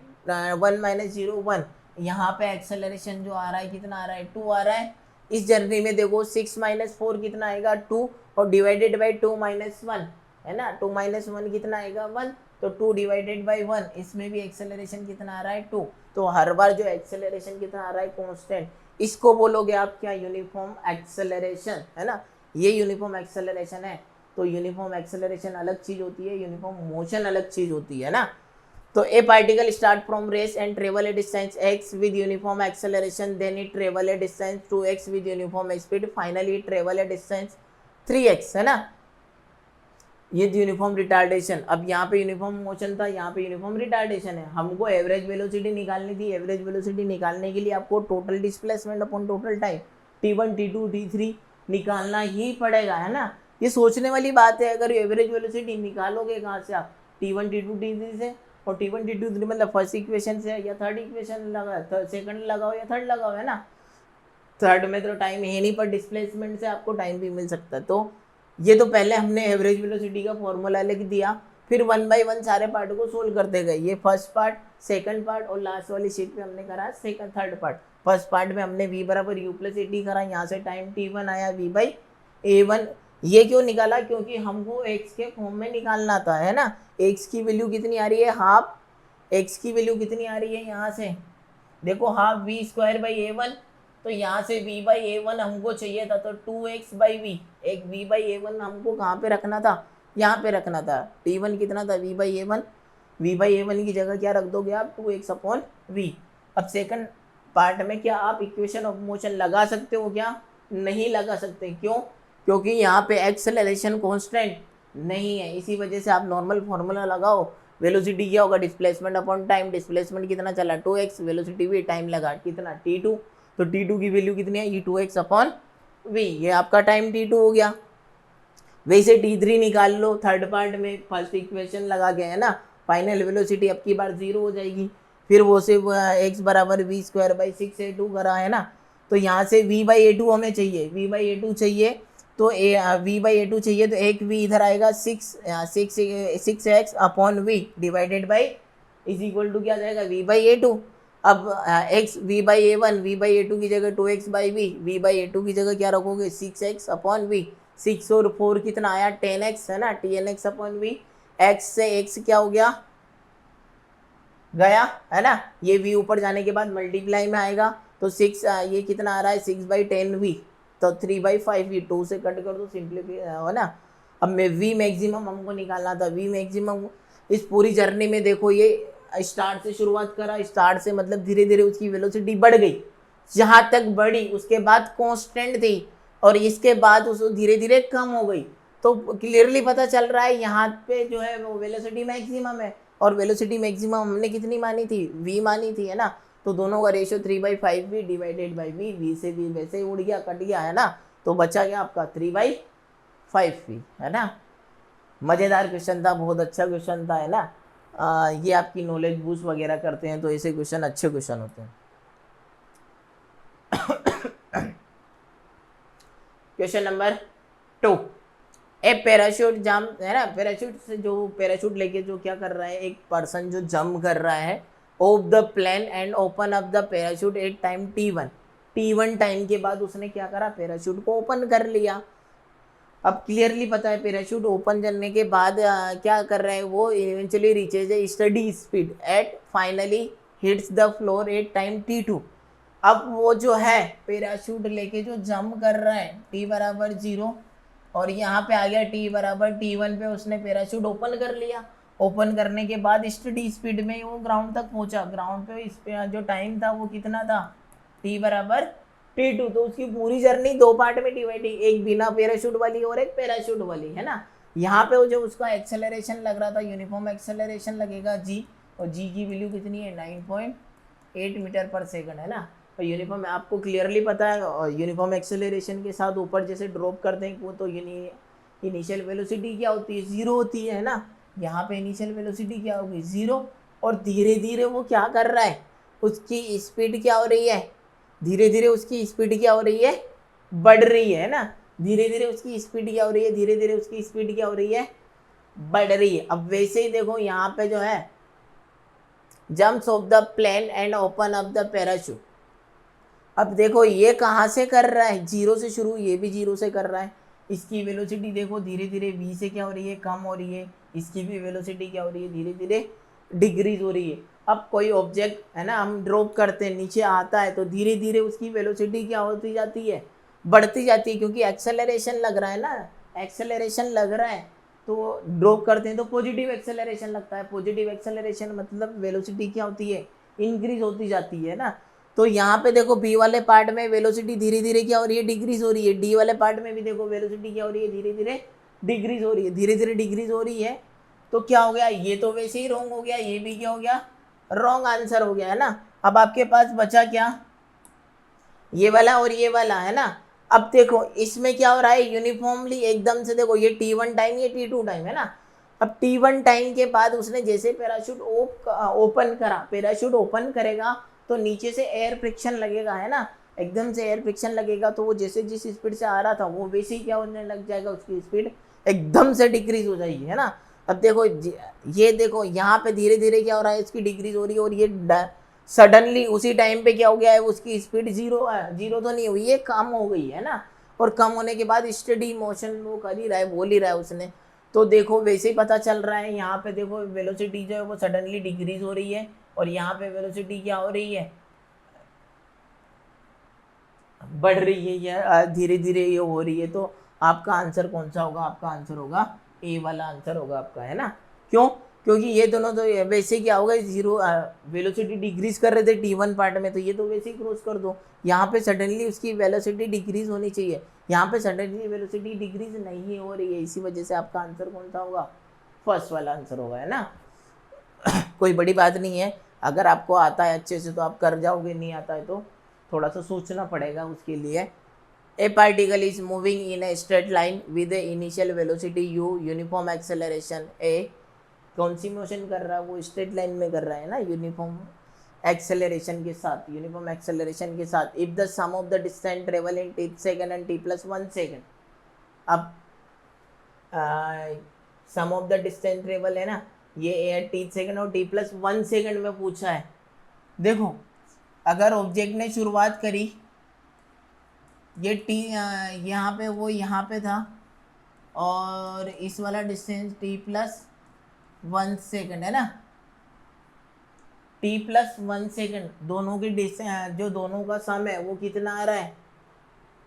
1 माइनस 0 1। यहाँ पे एक्सेलरेशन जो आ रहा है कितना आ रहा है, 2 आ रहा है। इस जर्नी में देखो 6 माइनस 4 कितना आएगा, 2, और डिवाइडेड बाई 2 माइनस 1, है ना, 2 माइनस 1 कितना आएगा, 1। तो 2 डिवाइडेड बाई 1, इसमें भी एक्सेलरेशन कितना आ रहा है, 2। तो हर बार जो एक्सेलरेशन कितना आ रहा है, कांस्टेंट, इसको बोलोगे आप क्या, यूनिफॉर्म एक्सेलरेशन, है ना। ये यूनिफॉर्म एक्सेलरेशन है। तो यूनिफॉर्म एक्सेलरेशन अलग चीज होती है, यूनिफॉर्म मोशन अलग चीज होती है ना। तो a particle start from rest and travel a distance x with uniform acceleration, then it travel a distance 2x with uniform speed, finally it travel a distance 3x, है ना। ये यूनिफॉर्म रिटार्डेशन। अब यहाँ पे यूनिफॉर्म मोशन था, यहाँ पे uniform retardation है। हमको एवरेज वेलोसिटी निकालनी थी। एवरेज वेलोसिटी निकालने के लिए आपको total displacement upon total time t1 t2 t3 निकालना ही पड़ेगा, है ना। ये सोचने वाली बात है। अगर एवरेज वेलोसिटी निकालोगे कहाँ से आप, t1 t2 t3 से, और t1 t2 t3 मतलब फर्स्ट इक्वेशन से या थर्ड इक्वेशन लगा, सेकंड लगाओ या थर्ड लगाओ, है ना। थर्ड में तो टाइम है नहीं, पर डिस्प्लेसमेंट से आपको टाइम भी मिल सकता है। तो ये तो पहले हमने एवरेज वेलोसिटी का फॉर्मूला लिख दिया, फिर 1 बाई 1 सारे पार्ट को सोल्व करते गए। ये फर्स्ट पार्ट, सेकंड पार्ट, और लास्ट वाली शीट पे हमने करा second third part. First part में हमने v बराबर u प्लस ए टी करा, यहाँ से टाइम t1 आया v बाई a1। ये क्यों निकाला, क्योंकि हमको x के फॉर्म में निकालना था, है ना। x की वैल्यू कितनी आ रही है, हाफ, x की वैल्यू कितनी आ रही है, यहाँ से देखो half v square by a1। तो यहाँ से v बाई a1 हमको चाहिए था, तो 2x बाई वी, एक v बाई a1 हमको कहाँ पे रखना था, यहाँ पे रखना था। t1 कितना था, v by a1, v by a1 की जगह क्या रख दोगे आप, 2x अपॉन v। अब सेकंड पार्ट में क्या आप इक्वेशन ऑफ मोशन लगा सकते हो क्या, नहीं लगा सकते। क्यों, क्योंकि यहाँ पे एक्सेलरेशन कांस्टेंट नहीं है। इसी वजह से आप नॉर्मल फार्मूला लगाओ। वेलोसिटी क्या होगा, डिस्प्लेसमेंट अपॉन टाइम, डिस्प्लेसमेंट कितना चला 2x, वेलोसिटी भी टाइम लगा कितना t2, तो t2 की वैल्यू कितनी है, 2x अपॉन v, ये आपका टाइम t2 हो गया। वैसे t3 निकाल लो थर्ड पार्ट में, फर्स्ट इक्वेशन लगा के, है ना। फाइनल वेलोसिटी अब की बार 0 हो जाएगी। फिर वो से x बराबर v स्क्वायर बाई 6a2 करा, है ना। तो यहाँ से v बाई a2 हमें चाहिए, v बाई a2 चाहिए, तो v बाई a2 चाहिए, तो एक v इधर आएगा, 6x upon v divided by is equal to क्या आ जाएगा, v बाई a2। अब x v by a1, v by a2 की जगह 2x by v by a2 की जगह क्या रखोगे, 6x अपॉन v। 6 और 4 कितना आया, 10x, है ना, 10x अपॉन v। x से x क्या हो गया, गया, है ना। ये v ऊपर जाने के बाद मल्टीप्लाई में आएगा, तो 6 ये कितना आ रहा है, 6 बाई 10v, तो 3 बाई 5v, 2 से कट कर दो, सिंप्लीफाई, है ना। अब मैं v मैक्सिमम हमको निकालना था। v मैक्सिमम इस पूरी जर्नी में देखो, ये स्टार्ट से शुरुआत करा, स्टार्ट से मतलब धीरे धीरे उसकी वेलोसिटी बढ़ गई, जहाँ तक बढ़ी उसके बाद कांस्टेंट थी, और इसके बाद उस धीरे धीरे कम हो गई। तो क्लियरली पता चल रहा है यहाँ पे जो है वो वेलोसिटी मैक्सिमम है, और वेलोसिटी मैक्सिमम हमने कितनी मानी थी, v मानी थी, है ना। तो दोनों का ratio 3/5v divided by v से v वैसे ही उड़ गया, कट गया, है ना। तो बचा गया आपका 3/5v, है ना। मज़ेदार क्वेश्चन था, बहुत अच्छा क्वेश्चन था, है ना। ये आपकी नॉलेज बूस्ट वगैरह करते हैं, तो ऐसे क्वेश्चन अच्छे क्वेश्चन होते हैं। क्वेश्चन नंबर 2, ए पैराशूट जंप, है ना। पैराशूट से जो पैराशूट लेके जो क्या कर रहा है, एक पर्सन जो जंप कर रहा है off the plane and open up the parachute at time t1 time के बाद उसने क्या करा, पैराशूट को ओपन कर लिया। अब क्लियरली पता है पैराशूट ओपन करने के बाद क्या कर रहा है वो, eventually reaches a steady speed at finally hits the floor at time t2। अब वो जो है पैराशूट लेके जो जंप कर रहा है t बराबर 0, और यहाँ पे आ गया t बराबर t1 पे उसने पैराशूट ओपन कर लिया। ओपन करने के बाद स्टडी स्पीड में वो ग्राउंड तक पहुंचा, ग्राउंड पे इस पे जो टाइम था वो कितना था, t बराबर t2। तो उसकी पूरी जर्नी दो पार्ट में डिवाइड, एक बिना पैराशूट वाली और एक पैराशूट वाली, है ना। यहाँ पे वो जो उसका एक्सेलरेशन लग रहा था, यूनिफॉर्म एक्सेलरेशन लगेगा g, और g की वैल्यू कितनी है 9.8 मीटर पर सेकंड, है ना। और यूनिफॉर्म आपको क्लियरली पता है, यूनिफॉर्म एक्सेलरेशन के साथ ऊपर जैसे ड्रॉप करते हैं वो तो इनिशियल वेलोसिटी क्या होती है, जीरो होती है ना। यहाँ पे इनिशियल वेलोसिटी क्या होगी, जीरो, और धीरे धीरे वो क्या कर रहा है, उसकी स्पीड क्या हो रही है, धीरे धीरे उसकी स्पीड क्या हो रही है, बढ़ रही है ना। धीरे धीरे उसकी स्पीड क्या हो रही है, धीरे धीरे उसकी स्पीड क्या हो रही है, बढ़ रही है। अब वैसे ही देखो यहाँ पे जो है jumps off the plane and open off the parachute. अब देखो ये कहाँ से कर रहा है, जीरो से शुरू, ये भी जीरो से कर रहा है। इसकी वेलोसिटी देखो धीरे धीरे v से क्या हो रही है, कम हो रही है। इसकी भी वेलोसिटी क्या हो रही है, धीरे धीरे डिक्रीज हो रही है। अब कोई ऑब्जेक्ट है ना, हम ड्रॉप करते हैं, नीचे आता है तो धीरे धीरे उसकी वेलोसिटी क्या होती जाती है, बढ़ती जाती है, क्योंकि एक्सेलरेशन लग रहा है ना, एक्सेलरेशन लग रहा है। तो ड्रॉप करते हैं तो पॉजिटिव एक्सेलरेशन लगता है, पॉजिटिव एक्सेलरेशन मतलब वेलोसिटी क्या होती है, इंक्रीज होती जाती है ना। तो यहाँ पे देखो बी वाले पार्ट में वेलोसिटी धीरे धीरे क्या हो रही है, डिक्रीज हो रही है। डी वाले पार्ट में भी देखो वेलोसिटी क्या हो रही है, धीरे धीरे डिक्रीज हो रही है, धीरे धीरे डिक्रीज हो रही है। तो क्या हो गया, ये तो वैसे ही रॉन्ग हो गया, ये भी क्या हो गया, रॉन्ग आंसर हो गया, है ना। अब आपके पास बचा क्या, ये वाला और ये वाला, है ना। अब देखो इसमें क्या हो रहा है, यूनिफॉर्मली एकदम से देखो ये t1 टाइम, ये t2 टाइम, है ना। अब t1 टाइम के बाद उसने जैसे पैराशूट ओपन करा, पैराशूट ओपन करेगा तो नीचे से एयर फ्रिक्शन लगेगा, है ना। एकदम से एयर फ्रिक्शन लगेगा तो वो जैसे जिस स्पीड से आ रहा था वो वैसे ही क्या होने लग जाएगा, उसकी स्पीड एकदम से डिक्रीज हो जाएगी, है ना। अब देखो ये देखो यहाँ पे धीरे धीरे क्या हो रहा है, इसकी डिक्रीज हो रही है, और ये सडनली उसी टाइम पे क्या हो गया है, उसकी स्पीड जीरो है, जीरो तो नहीं हुई है, कम हो गई है ना। और कम होने के बाद स्टडी मोशन वो कर ही रहा है, बोल ही रहा है उसने। तो देखो वैसे ही पता चल रहा है, यहाँ पे देखो वेलोसिटी जो है वो सडनली डिक्रीज हो रही है, और यहाँ पे वेलोसिटी क्या हो रही है, बढ़ रही है, या धीरे धीरे ये हो रही है। तो आपका आंसर कौन सा होगा, आपका आंसर होगा ए वाला आंसर होगा आपका, है ना। क्यों, क्योंकि ये दोनों तो वैसे क्या होगा, जीरो वेलोसिटी डिक्रीज कर रहे थे t1 पार्ट में, तो ये तो वैसे ही क्रॉस कर दो। यहाँ पे सडनली उसकी वेलोसिटी डिक्रीज होनी चाहिए, यहाँ पे सडनली वेलोसिटी डिक्रीज नहीं हो रही है, इसी वजह से आपका आंसर कौन सा होगा, फर्स्ट वाला आंसर होगा, है ना। कोई बड़ी बात नहीं है, अगर आपको आता है अच्छे से तो आप कर जाओगे, नहीं आता है तो थोड़ा सा सोचना पड़ेगा उसके लिए। A particle is moving in a straight line with a initial velocity u, uniform acceleration a. कौन सी मोशन कर रहा है, वो स्ट्रेट लाइन में कर रहा है ना, यूनिफॉर्म एक्सेलरेशन के साथ, यूनिफॉर्म एक्सेलरेशन के साथ। If the sum of the distance travel in t second and t+1 second. अब sum of the distance travel है ना, ये t सेकेंड और t+1 सेकेंड में पूछा है। देखो अगर ऑब्जेक्ट ने शुरुआत करी, ये यहाँ पे वो यहाँ पे था, और इस वाला डिस्टेंस t+1 सेकेंड, है ना। t+1 सेकेंड दोनों की डिस्टेंस, जो दोनों का सम है वो कितना आ रहा है,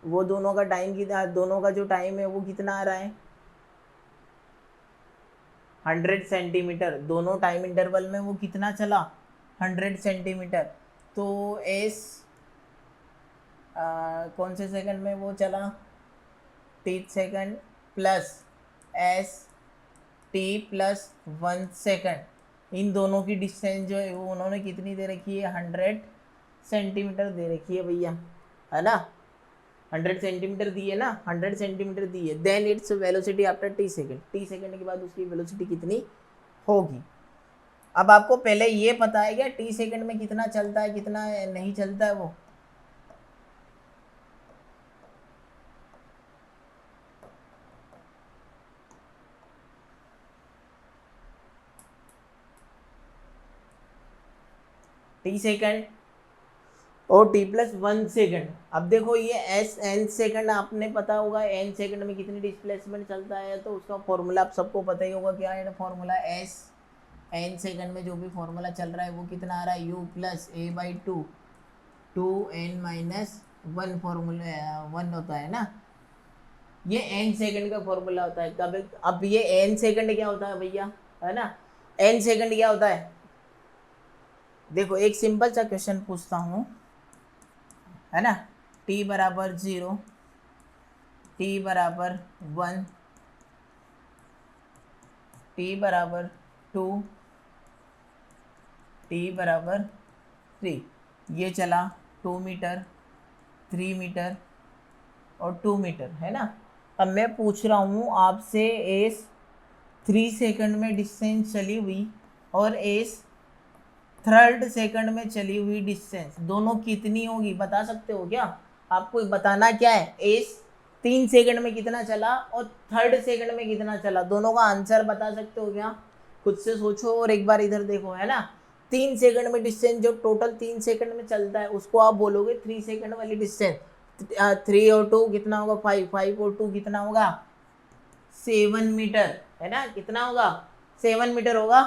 वो दोनों का टाइम कितना, दोनों का जो टाइम है वो कितना आ रहा है, 100 सेंटीमीटर। दोनों टाइम इंटरवल में वो कितना चला, 100 सेंटीमीटर। तो एस कौन से सेकंड में वो चला, t second plus s t+1 second. इन दोनों की डिस्टेंस जो है वो उन्होंने कितनी दे रखी है, 100 सेंटीमीटर दे रखी है भैया, है ना। 100 सेंटीमीटर दी है ना, 100 सेंटीमीटर दी है। Then its velocity after t second, t second के बाद उसकी वेलोसिटी कितनी होगी। अब आपको पहले ये पता है क्या t सेकंड में कितना चलता है, कितना नहीं चलता है वो। t सेकंड और t+1 सेकंड। अब देखो ये एस एन सेकंड, आपने पता होगा एन सेकंड में कितनी डिस्प्लेसमेंट चलता है, तो उसका फॉर्मूला आप सबको पता ही होगा, क्या है फॉर्मूला, एस एन सेकंड में जो भी फॉर्मूला चल रहा है वो कितना आ रहा है, u+a/2 2n-1 फॉर्मूला 1 होता है ना, ये एन सेकंड का फॉर्मूला होता है। अब ये एन सेकंड क्या होता है भैया, है ना। n सेकंड क्या होता है? देखो एक सिंपल सा क्वेश्चन पूछता हूँ, है ना, t बराबर 0, t बराबर 1, t बराबर 2, t बराबर 3, ये चला 2 मीटर, 3 मीटर और 2 मीटर, है ना। अब मैं पूछ रहा हूँ आपसे, एस 3 सेकंड में डिस्टेंस चली हुई और एस 3rd सेकंड में चली हुई डिस्टेंस दोनों कितनी होगी, बता सकते हो क्या? आपको बताना क्या है, एस 3 सेकंड में कितना चला और 3rd सेकंड में कितना चला, दोनों का आंसर बता सकते हो क्या? खुद से सोचो और एक बार इधर देखो, है ना। 3 सेकंड में डिस्टेंस जो टोटल 3 सेकंड में चलता है उसको आप बोलोगे 3 सेकंड वाली डिस्टेंस। 3 और 2 कितना होगा? 5, 5 और 2 कितना होगा? 7 मीटर, है ना। कितना होगा? 7 मीटर होगा।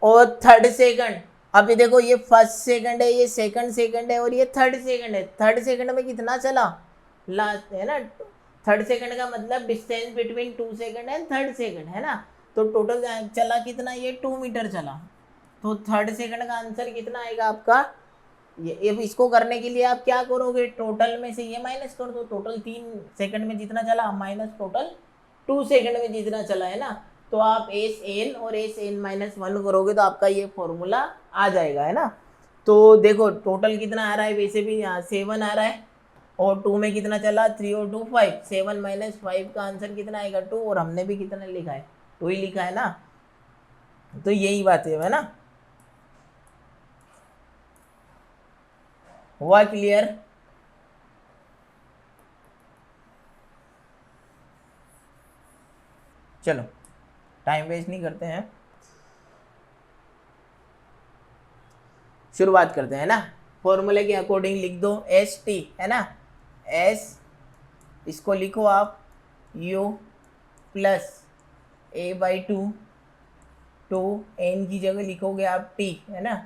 और 3rd सेकंड, अभी देखो ये 1st सेकंड है, ये 2nd सेकंड है और ये 3rd सेकंड है। 3rd सेकंड में कितना चला? लास्ट, है ना। 3rd सेकंड का मतलब distance between 2 second and 3rd second, है ना। तो टोटल चला कितना? ये 2 मीटर चला। तो 3rd सेकंड का आंसर कितना आएगा आपका? ये अब इसको करने के लिए आप क्या करोगे, टोटल में से ये माइनस कर दो। टोटल 3 सेकंड में जितना चला माइनस टोटल 2 सेकंड में जितना चला, है ना। तो आप एस एन और एस एन माइनस 1 करोगे तो आपका ये फॉर्मूला आ जाएगा, है ना। तो देखो टोटल कितना आ रहा है, वैसे भी यहाँ 7 आ रहा है और 2 में कितना चला? 3 और 2 5, 7 माइनस 5 का आंसर कितना आएगा? 2। और हमने भी कितना लिखा है? 2 ही लिखा है ना। तो यही बात है ना। हुआ क्लियर? चलो टाइम वेस्ट नहीं करते हैं, शुरुआत करते हैं ना। फॉर्मूले के अकॉर्डिंग लिख दो, एस टी, है ना। एस, इसको लिखो आप u plus a by 2, two n की जगह लिखोगे आप टी, है ना,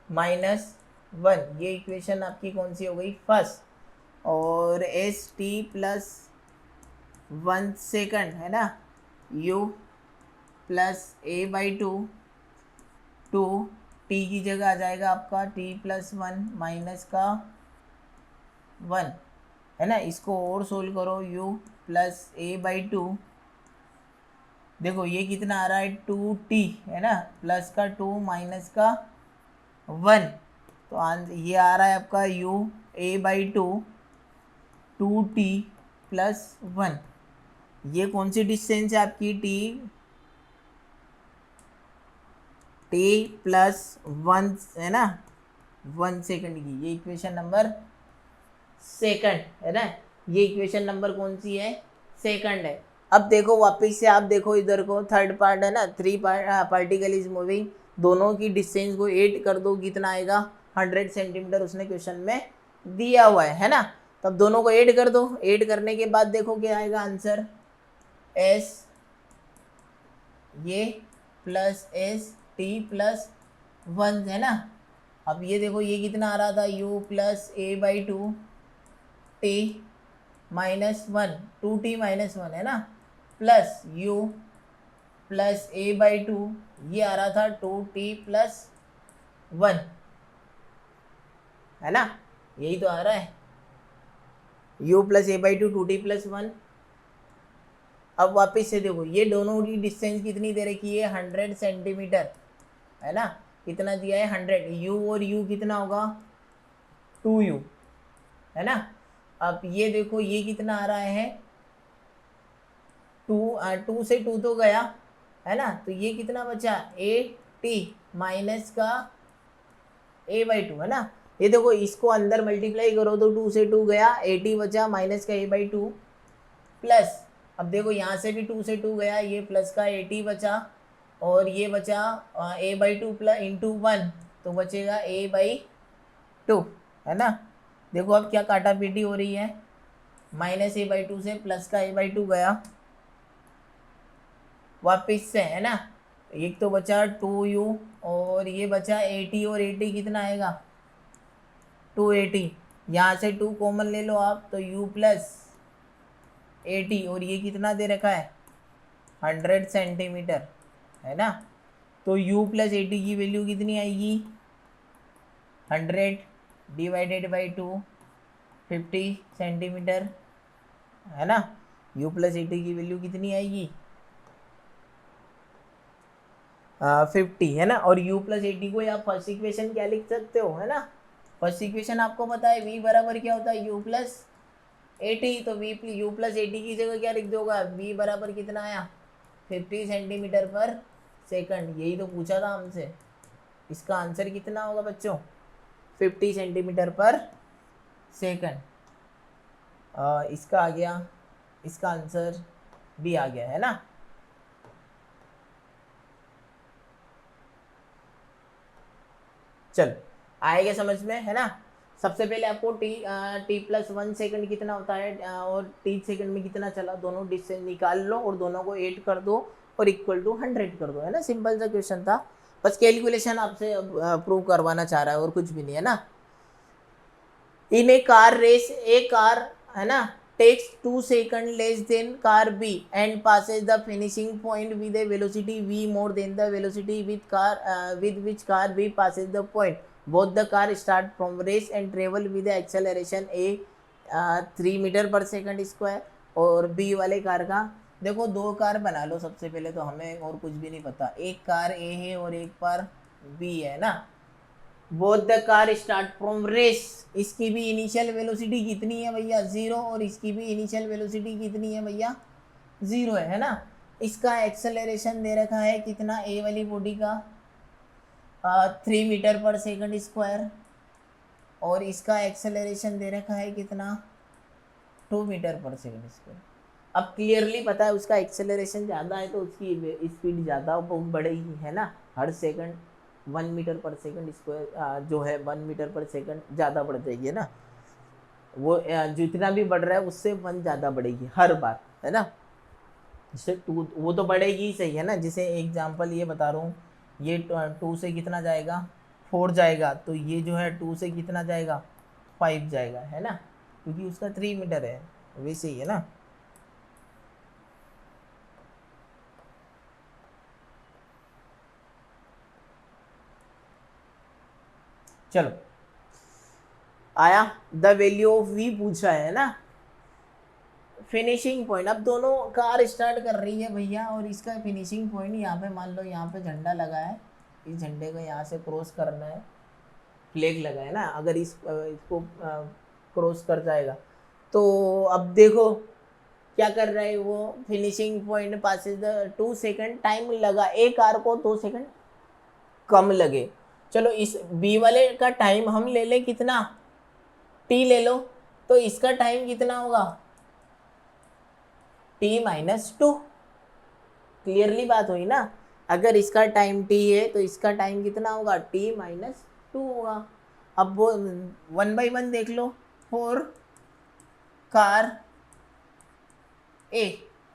माइनस 1। ये इक्वेशन आपकी कौन सी हो गई? फर्स्ट। और एस टी प्लस 1 सेकंड, है ना, u plus a by 2, two t की जगह आ जाएगा आपका टी प्लस 1 माइनस का 1, है ना। इसको और सोल्व करो, u प्लस ए बाई 2, देखो ये कितना आ रहा है? 2t, है ना, प्लस का 2 माइनस का 1। तो ये आ रहा है आपका u a by 2, 2t plus 1। ये कौन सी डिस्टेंस है आपकी? t प्लस 1, है ना, 1 सेकंड की। ये इक्वेशन नंबर सेकंड, है ना। ये इक्वेशन नंबर कौन सी है? सेकंड है। अब देखो वापस से आप देखो इधर को, थर्ड पार्ट है ना, 3 पार्टिकल इज मूविंग, दोनों की डिस्टेंस को 8 कर दो, कितना आएगा? 100 सेंटीमीटर उसने क्वेश्चन में दिया हुआ है ना। तब दोनों को 8 कर दो। 8 करने के बाद देखो क्या आएगा आंसर? एस ये प्लस एस टी प्लस 1, है ना। अब ये देखो ये कितना आ रहा था? u plus a by 2 T minus 1, 2t minus 1, है ना, plus u plus a by 2, ये आ रहा था 2t प्लस 1, है ना। यही तो आ रहा है, u plus a by 2, 2t plus 1। अब वापस से देखो ये दोनों की डिस्टेंस कितनी दे रखी है? 100 सेंटीमीटर, है ना। कितना दिया है? 100। u और u कितना होगा? 2u, है ना। अब ये देखो ये कितना आ रहा है? 2 से 2 तो गया, है ना। तो ये कितना बचा? ए टी माइनस का ए बाई 2, है ना। ये देखो इसको अंदर मल्टीप्लाई करो तो 2 से 2 गया, ए टी बचा माइनस का ए बाई 2 प्लस, अब देखो यहाँ से भी 2 से 2 गया, ये प्लस का ए टी बचा और ये बचा ए बाई 2 प्लस इंटू 1, तो बचेगा ए बाई 2, है ना। देखो अब क्या काटा पीटी हो रही है, माइनस ए बाई 2 से प्लस का ए बाई 2 गया वापिस से, है ना। एक तो बचा 2u और ये बचा 80, और 80 कितना आएगा? 280। यहाँ से 2 कॉमन ले लो आप, तो u प्लस 80, और ये कितना दे रखा है? 100 सेंटीमीटर, है ना। तो u प्लस ए टी की वैल्यू कितनी आएगी 100 डिवाइडेड बाई 2 50 सेंटीमीटर है ना। u प्लस ए टी की वैल्यू कितनी आएगी 50 है ना। और u प्लस ए टी को आप फर्स्ट इक्वेशन क्या लिख सकते हो है ना। फर्स्ट इक्वेशन आपको पता है v बराबर क्या होता है u प्लस ए टी। तो u प्लस ए टी की जगह क्या लिख दोगा v बराबर कितना आया 50 सेंटीमीटर पर सेकंड। यही तो पूछा था हमसे। इसका आंसर कितना होगा बच्चों 50 सेंटीमीटर पर सेकंड। इसका आ गया, इसका आंसर भी आ गया है ना। चलो आएगा समझ में है ना। सबसे पहले आपको t प्लस 1 सेकंड कितना होता है और t सेकंड में कितना चला दोनों डिस्टेंस निकाल लो और दोनों को ऐड कर दो और इक्वल टू 100 कर दो है ना। सिंपल सा क्वेश्चन था, बस कैलकुलेशन आपसे प्रूव करवाना चाह रहा है और कुछ भी नहीं है ना। इन ए कार रेस ए कार है ना takes 2 seconds less than car B and passes the finishing point with a velocity v more than the velocity with which car B passes the point. Both the car start from race and travel with the acceleration a 3 metre पर second square. और B वाले car का देखो दो car बना लो सबसे पहले, तो हमें और कुछ भी नहीं पता। एक कार A है और एक कार B है ना। Both the car start from rest, इसकी भी इनिशियल वेलोसिटी कितनी है भैया 0 और इसकी भी इनिशियल वेलोसिटी कितनी है भैया 0 है ना। इसका एक्सेलरेशन दे रखा है कितना ए वाली बॉडी का 3 मीटर पर सेकंड स्क्वायर और इसका एक्सेलरेशन दे रखा है कितना 2 मीटर पर सेकंड स्क्वायर। अब क्लियरली पता है उसका एक्सेलरेशन ज़्यादा है तो उसकी स्पीड ज़्यादा बढ़ेगी है ना। हर सेकंड 1 मीटर पर सेकंड स्क्वायर जो है 1 मीटर पर सेकंड ज़्यादा बढ़ जाएगी है ना। वो जितना भी बढ़ रहा है उससे 1 ज़्यादा बढ़ेगी हर बार है ना। जैसे 2 वो तो बढ़ेगी ही सही है ना। जैसे एग्जांपल ये बता रहा हूँ, ये 2 से कितना जाएगा 4 जाएगा, तो ये जो है 2 से कितना जाएगा 5 जाएगा है ना, क्योंकि उसका 3 मीटर है। वैसे ही है ना। चलो आया, द वैल्यू ऑफ v पूछा है ना। फिनिशिंग पॉइंट, अब दोनों कार स्टार्ट कर रही है भैया और इसका फिनिशिंग पॉइंट यहाँ पे मान लो यहाँ पे झंडा लगा है, इस झंडे को यहाँ से क्रॉस करना है, फ्लैग लगा है ना। अगर इसको क्रॉस कर जाएगा तो अब देखो क्या कर रहा है वो, finishing point Passage the 2 second time लगा, एक कार को 2 सेकंड कम लगे। चलो इस बी वाले का टाइम हम ले लें कितना t ले लो, तो इसका टाइम कितना होगा t-2। क्लियरली बात हुई ना। अगर इसका टाइम t है तो इसका टाइम कितना होगा t-2 होगा। अब वो 1 by 1 देख लो, 4 कार A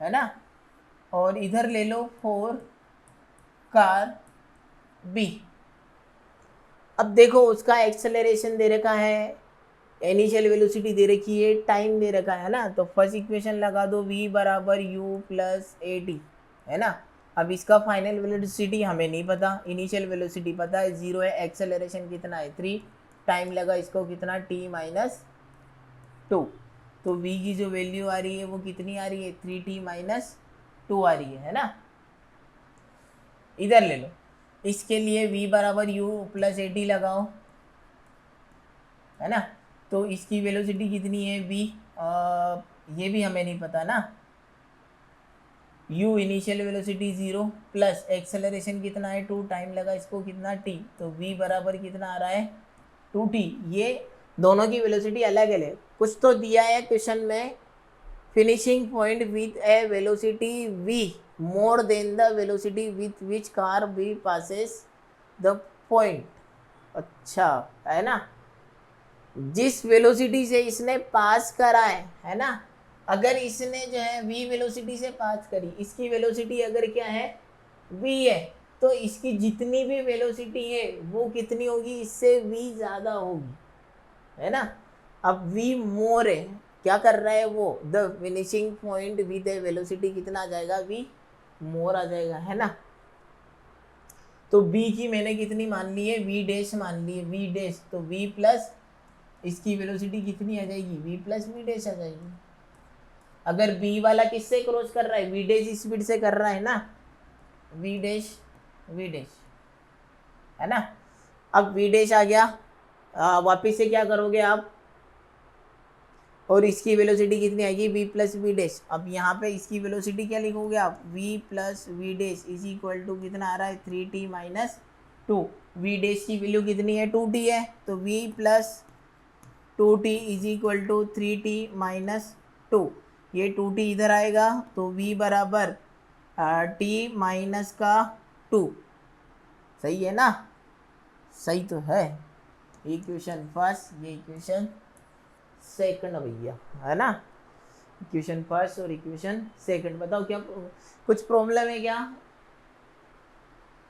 है ना और इधर ले लो 4 कार B। अब देखो उसका एक्सेलरेशन दे रखा है, इनिशियल वेलोसिटी दे रखी है, टाइम दे रखा है ना। तो फर्स्ट इक्वेशन लगा दो v बराबर u प्लस ए टी है ना। अब इसका फाइनल वेलोसिटी हमें नहीं पता, इनिशियल वेलोसिटी पता है 0 है, एक्सेलरेशन कितना है 3, टाइम लगा इसको कितना t-2। तो v की जो वैल्यू आ रही है वो कितनी आ रही है 3t-2 आ रही है ना। इधर ले लो, इसके लिए v बराबर u प्लस ए टी लगाओ है ना। तो इसकी वेलोसिटी कितनी है v, ये भी हमें नहीं पता ना। u initial velocity 0 plus acceleration कितना है 2, टाइम लगा इसको कितना t, तो v बराबर कितना आ रहा है 2t। ये दोनों की वेलोसिटी अलग अलग, कुछ तो दिया है क्वेश्चन में, finishing point with A velocity v more than the velocity with which car B passes the point। अच्छा है ना, जिस वेलोसिटी से इसने पास करा है ना। अगर इसने जो है v वेलोसिटी से पास करी, इसकी वेलोसिटी अगर क्या है v है, तो इसकी जितनी भी वेलोसिटी है वो कितनी होगी, इससे v ज़्यादा होगी है ना। अब v मोर है, क्या कर रहा है वो, the finishing point with A velocity कितना आ जाएगा v मोर आ जाएगा है ना। तो b की मैंने कितनी मान ली है, v डैश मान ली है, v डैश, तो v प्लस इसकी वेलोसिटी कितनी आ जाएगी, v प्लस v डैश आ जाएगी। अगर b वाला किससे क्रॉस कर रहा है, v डैश स्पीड से कर रहा है ना, v डैश है ना। अब v डैश आ गया, वापिस से क्या करोगे आप, और इसकी वेलोसिटी कितनी आएगी, v प्लस वी डैश। अब यहाँ पे इसकी वेलोसिटी क्या लिखोगे आप, v plus v dash is equal to कितना आ रहा है, 3t माइनस 2। वी डैश की वैल्यू कितनी है, 2t है, तो v plus 2t is equal to 3t minus 2। ये 2t इधर आएगा तो v बराबर t माइनस का 2। सही है ना, सही तो है। इक्वेशन फर्स्ट, ये इक्वेशन सेकंड भैया, है ना। इक्वेशन फर्स्ट और इक्वेशन सेकंड। बताओ क्या कुछ प्रॉब्लम है क्या।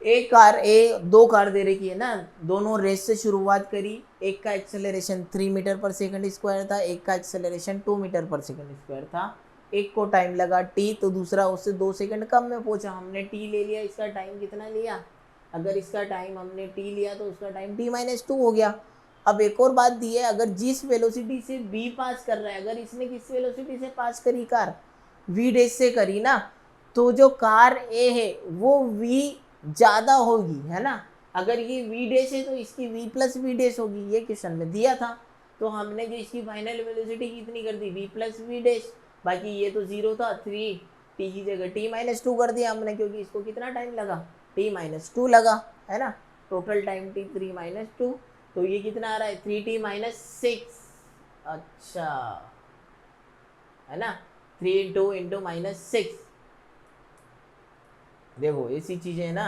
एक कार दो कार दे रखी है ना, दोनों रेस से शुरुआत करी, एक का एक्सेलरेशन 3 मीटर पर सेकंड स्क्वायर था, एक का एक्सेलरेशन 2 मीटर पर सेकंड स्क्वायर था। एक को टाइम लगा t, तो दूसरा उससे 2 सेकंड कम में पहुंचा। हमने t ले लिया, इसका टाइम कितना लिया, अगर इसका टाइम हमने t लिया तो उसका टाइम t माइनस 2 हो गया। अब एक और बात दी है, अगर जिस वेलोसिटी से b पास कर रहा है, अगर इसने किस वेलोसिटी से पास करी कार, v डैश से करी ना, तो जो कार a है वो v ज़्यादा होगी, है ना। अगर ये v डैश है तो इसकी v प्लस वी डैश होगी, ये क्वेश्चन में दिया था। तो हमने जो इसकी फाइनल वेलोसिटी कितनी कर दी, v प्लस वी डैश। बाकी ये तो 0 था, 3 t की जगह t माइनस 2 कर दिया हमने, क्योंकि इसको कितना टाइम लगा, t माइनस 2 लगा, है ना। टोटल टाइम t 3 माइनस 2, तो ये कितना आ रहा है, 3t माइनस 6। अच्छा, है ना, 3 इंटू माइनस 6। देखो ऐसी चीजें है ना।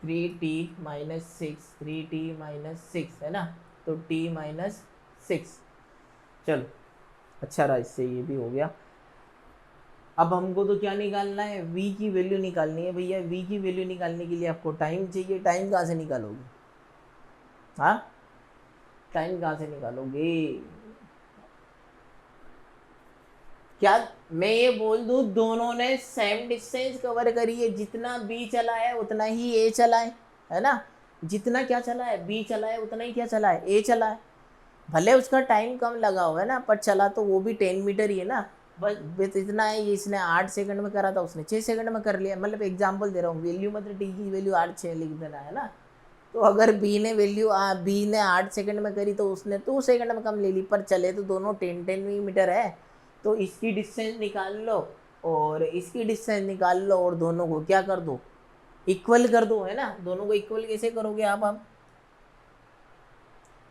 थ्री टी माइनस सिक्स है ना, तो t माइनस 6। चलो अच्छा रहा, इससे ये भी हो गया। अब हमको तो क्या निकालना है, v की वैल्यू निकालनी है भैया। v की वैल्यू निकालने के लिए आपको टाइम चाहिए। टाइम कहाँ से निकालोगे, हाँ, टाइम कहाँ से निकालोगे। क्या मैं ये बोल दूं, दोनों ने सेम डिस्टेंस कवर करी है, जितना b चला है उतना ही a चला है ना। जितना क्या चला है, b चला है, उतना ही क्या चला है, a चला है। भले उसका टाइम कम लगा हुआ है ना, पर चला तो वो भी 10 मीटर ही है ना। बस इतना है, ये इसने 8 सेकंड में करा था, उसने 6 सेकंड में कर लिया। मतलब एग्जांपल दे रहा हूँ, वैल्यू मतलब टी की वैल्यू 8 6 लिख देना, है ना। तो अगर बी ने 8 सेकंड में करी तो उसने 2 सेकंड में कम ले ली, पर चले तो दोनों 10 मीटर है। तो इसकी डिस्टेंस निकाल लो और इसकी डिस्टेंस निकाल लो, और दोनों को क्या कर दो, इक्वल कर दो, है ना। दोनों को इक्वल कैसे करोगे आप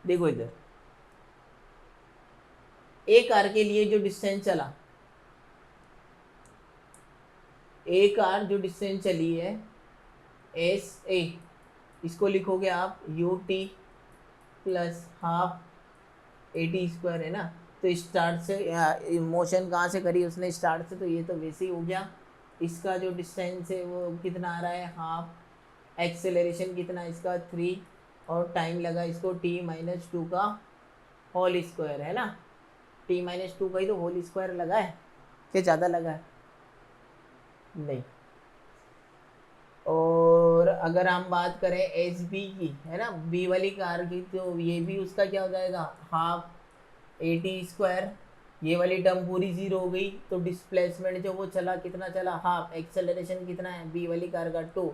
देखो इधर, एक कार के लिए जो डिस्टेंस चला, एक कार जो डिस्टेंस चली है एस ए, इसको लिखोगे आप U T plus half A T square, है ना। तो स्टार्ट से मोशन कहाँ से करी उसने, स्टार्ट से, तो ये तो वैसे ही हो गया। इसका जो डिस्टेंस है वो कितना आ रहा है, हाफ। एक्सेलरेशन कितना इसका 3, और टाइम लगा इसको t माइनस 2 का होल स्क्वायर, है ना। t माइनस 2 का ही तो होल स्क्वायर लगा है, क्या ज़्यादा लगा है, नहीं। और अगर हम बात करें एस बी की, है ना, बी वाली कार की, तो ये भी उसका क्या हो जाएगा, हाफ ए टी स्क्वायर। ये वाली टर्म पूरी 0 हो गई, तो डिस्प्लेसमेंट जो वो चला कितना चला, हाफ। एक्सेलरेशन कितना है बी वाली कार का 2,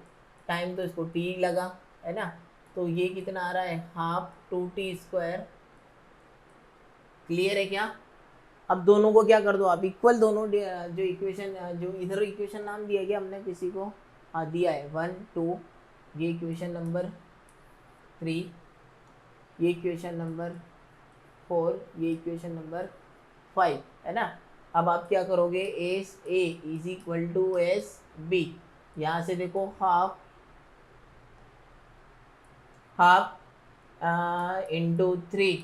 टाइम तो इसको t लगा, है ना। तो ये कितना आ रहा है, हाफ 2t स्क्वायर। क्लियर है क्या। अब दोनों को क्या कर दो आप, इक्वल। दोनों जो इक्वेशन, जो इधर इक्वेशन नाम दिया गया हमने किसी को, हाँ दिया है 1 2, ये इक्वेशन नंबर 3, ये इक्वेशन नंबर 4, ये इक्वेशन नंबर 5, है ना। अब आप क्या करोगे, s a is equal to s b. यहाँ से देखो हाफ इंटू 3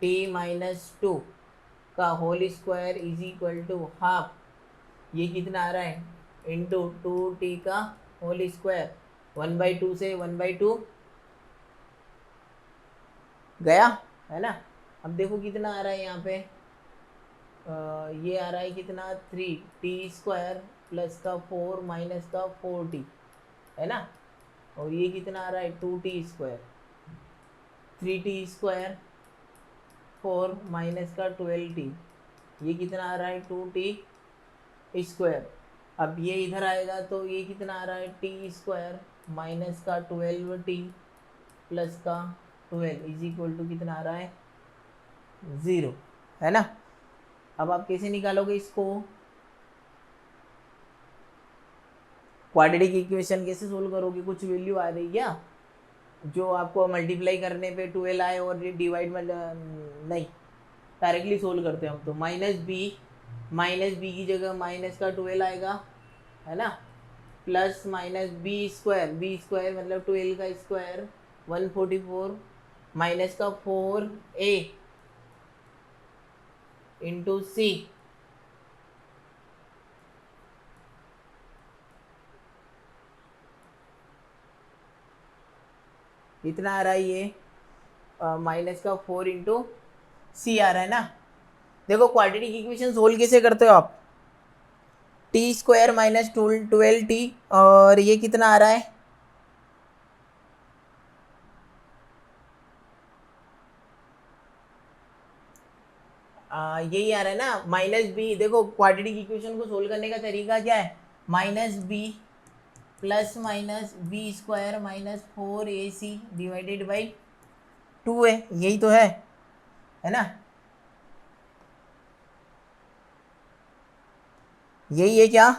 टी माइनस 2 का whole square is equal to half, ये कितना आ रहा है, इंटू 2t का होल स्क्वायर। 1/2 से 1/2 गया, है ना। अब देखो कितना आ रहा है यहाँ पे, ये आ रहा है कितना 3t² प्लस का 4 माइनस का 4t है ना, और ये कितना आ रहा है 2t², 3t², 4 माइनस का 12t, ये कितना आ रहा है 2t²। अब ये इधर आएगा तो ये कितना आ रहा है t² माइनस का 12t प्लस का 12 इज इक्वल टू कितना आ रहा है 0, है ना। अब आप कैसे निकालोगे इसको, क्वाड्रेटिक इक्वेशन कैसे सोल्व करोगे, कुछ वैल्यू आ रही है क्या जो आपको मल्टीप्लाई करने पे 12 आए और डिवाइड में नहीं, डायरेक्टली सोल्व करते हैं हम तो। माइनस बी की जगह माइनस का 12 आएगा, है ना, प्लस माइनस बी स्क्वायर मतलब 12 का स्क्वायर 144 माइनस का 4a इंटू सी, कितना आ रहा है ये माइनस का 4 इंटू सी आ रहा है ना। देखो क्वाड्रेटिक इक्वेशन सोल्व कैसे करते हो आप, t² माइनस 12t, और ये कितना आ रहा है यही आ रहा है ना माइनस बी। देखो क्वाड्रेटिक इक्वेशन को सोल्व करने का तरीका क्या है, minus b plus minus b² minus 4ac divided by 2 है, यही तो है ना, यही है क्या,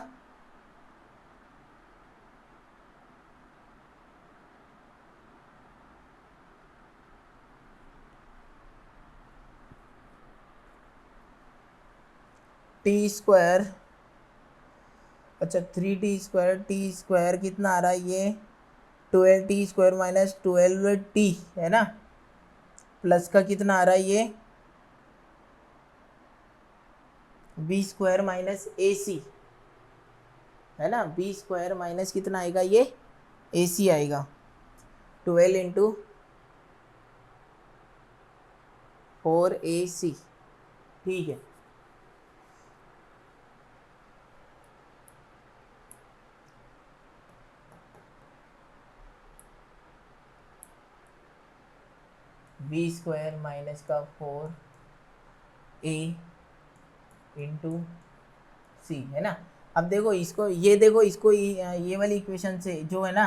t², अच्छा 3t² कितना आ रहा है ये 12t² माइनस 12t है ना, प्लस का कितना आ रहा है ये b² माइनस ac है ना, b² माइनस कितना आएगा ये ac आएगा 12 इंटू 4ac, ठीक है। b² माइनस का 4a इंटू सी, है ना। अब देखो इसको, ये देखो इसको ये वाली इक्वेशन से जो है ना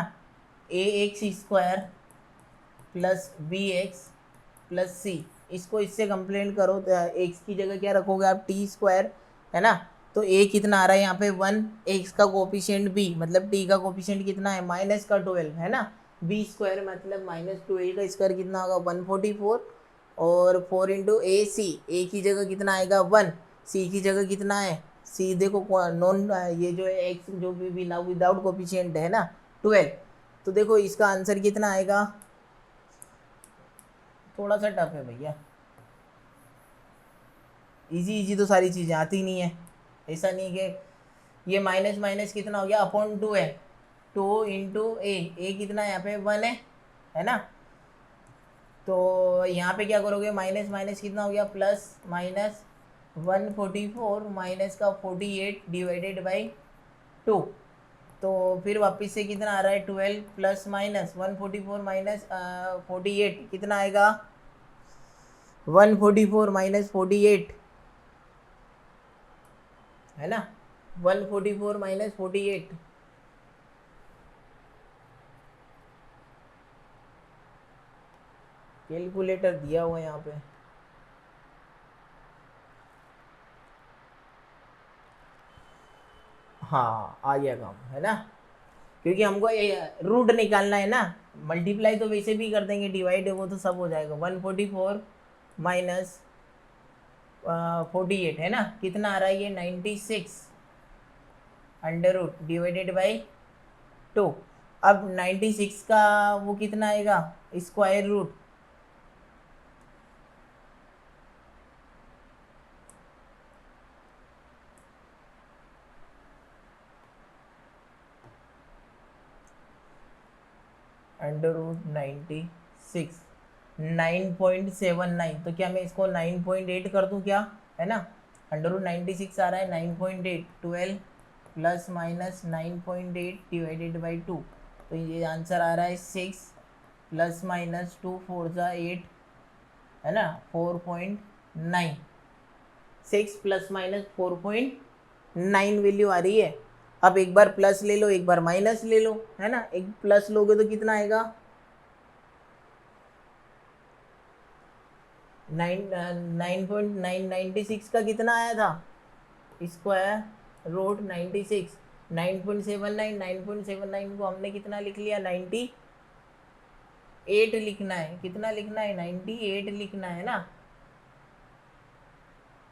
ax² प्लस bx प्लस सी, इसको इससे कंप्लेंट करो तो x की जगह क्या रखोगे आप t², है ना। तो a कितना आ रहा है यहाँ पे 1, x का कोफिशिएंट b मतलब t का कोफिशिएंट कितना है माइनस का 12, है ना, b² मतलब माइनस 12 का स्क्वायर कितना होगा 144, और 4 इंटू a की जगह कितना आएगा 1, c की जगह कितना है c, देखो नॉन ये जो है x जो भी ना विदाउट कोफिशिएंट है ना 12, तो देखो इसका आंसर कितना आएगा, थोड़ा सा टफ है भैया, इजी तो सारी चीज़ें आती नहीं है, ऐसा नहीं कि ये माइनस माइनस कितना हो गया अपॉन 2 है, 2 इंटू ए कितना है यहाँ पे 1 है ना, तो यहाँ पे क्या करोगे माइनस माइनस कितना हो गया प्लस, माइनस 144 माइनस का 48 डिवाइडेड बाई 2, तो फिर वापस से कितना आ रहा है 12 प्लस माइनस 144 माइनस 48 कितना आएगा 144 माइनस 48, है ना, 144 माइनस 48, कैलकुलेटर दिया हुआ है यहाँ पे, हाँ आ गया काम, है ना, क्योंकि हमको रूट निकालना है ना, मल्टीप्लाई तो वैसे भी कर देंगे, डिवाइड है वो तो सब हो जाएगा, 144 माइनस 48 है ना, कितना आ रहा है ये 96 अंडर रूट डिवाइडेड बाई 2, अब 96 का वो कितना आएगा स्क्वायर रूट, अंडर रूट 96 9.79, तो क्या मैं इसको 9.8 कर दूं क्या, है ना, √96 आ रहा है 9.8, 12 प्लस माइनस 9.8 डिवाइडेड बाई 2, तो ये आंसर आ रहा है 6 प्लस माइनस 2 4 जा 8, है ना, 4.9। 6 प्लस माइनस 4.9 वैल्यू आ रही है। अब एक बार प्लस ले लो, एक बार माइनस ले लो, है ना। एक प्लस लोगे तो कितना आएगा, 9.996 का कितना आया था, स्क्वायर रूट 96, 9.79, 9.79 को हमने कितना लिख लिया, 98 लिखना है। कितना लिखना है, 98 लिखना है ना।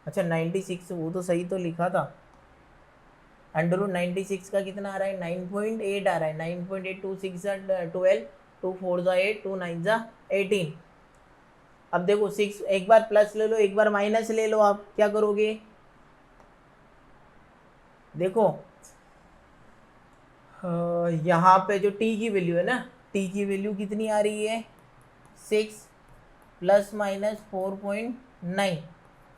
अच्छा 96, वो तो सही तो लिखा था। √96 का कितना आ रहा है, 9.8 आ रहा है। 9.8, 2 6 12, 2 4 8, 2 9 18। अब देखो 6, एक बार प्लस ले लो, एक बार माइनस ले लो। आप क्या करोगे, देखो यहाँ पे जो t की वैल्यू है ना, t की वैल्यू कितनी आ रही है, 6 प्लस माइनस 4.9।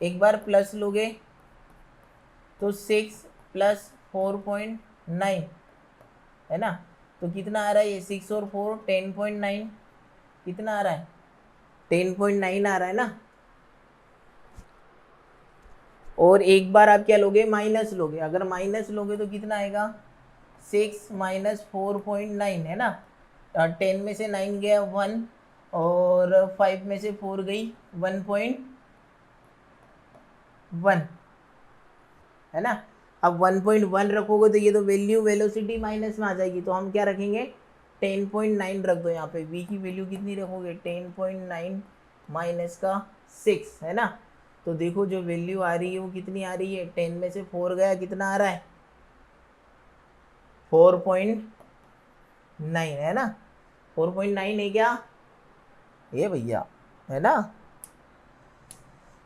एक बार प्लस लोगे तो 6 प्लस 4.9, है ना। तो कितना आ रहा है ये, 6 और 4 10.9, कितना आ रहा है, 10.9 आ रहा है ना। और एक बार आप क्या लोगे, माइनस लोगे। अगर माइनस लोगे तो कितना आएगा, 6 माइनस 4.9, है ना। 10 में से 9 गया 1, और 5 में से 4 गई 1.1, है ना। अब 1.1 रखोगे तो ये तो वैल्यू वेलोसिटी माइनस में आ जाएगी, तो हम क्या रखेंगे, 10.9 रख दो यहाँ पे। v की वैल्यू कितनी रखोगे, 10.9 माइनस का 6, है ना। तो देखो जो वैल्यू आ रही है वो कितनी आ रही है, 10 में से 4 गया, कितना आ रहा है, 4.9, है ना। 4.9 है क्या, ये भैया, है ना।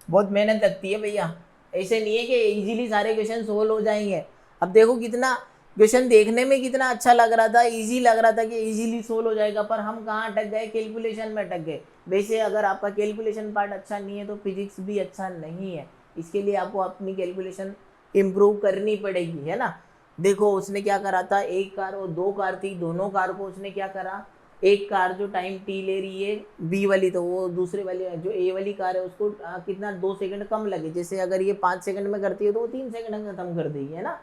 बहुत मेहनत लगती है भैया, ऐसे नहीं है कि इजीली सारे क्वेश्चन सोल्व हो जाएंगे। अब देखो कितना क्वेश्चन देखने में कितना अच्छा लग रहा था, इजी लग रहा था कि इजीली सोल्व हो जाएगा, पर हम कहाँ अटक गए, कैलकुलेशन में अटक गए। वैसे अगर आपका कैलकुलेशन पार्ट अच्छा नहीं है तो फिजिक्स भी अच्छा नहीं है। इसके लिए आपको अपनी कैलकुलेशन इम्प्रूव करनी पड़ेगी, है ना। देखो उसने क्या करा था, एक कार और 2 कार थी, दोनों कार को उसने क्या करा, एक कार जो टाइम टी ले रही है बी वाली, तो वो दूसरे वाली जो ए वाली कार है उसको कितना 2 सेकंड कम लगे। जैसे अगर ये 5 सेकंड में करती है तो वो 3 सेकंड में खत्म कर देगी, है ना।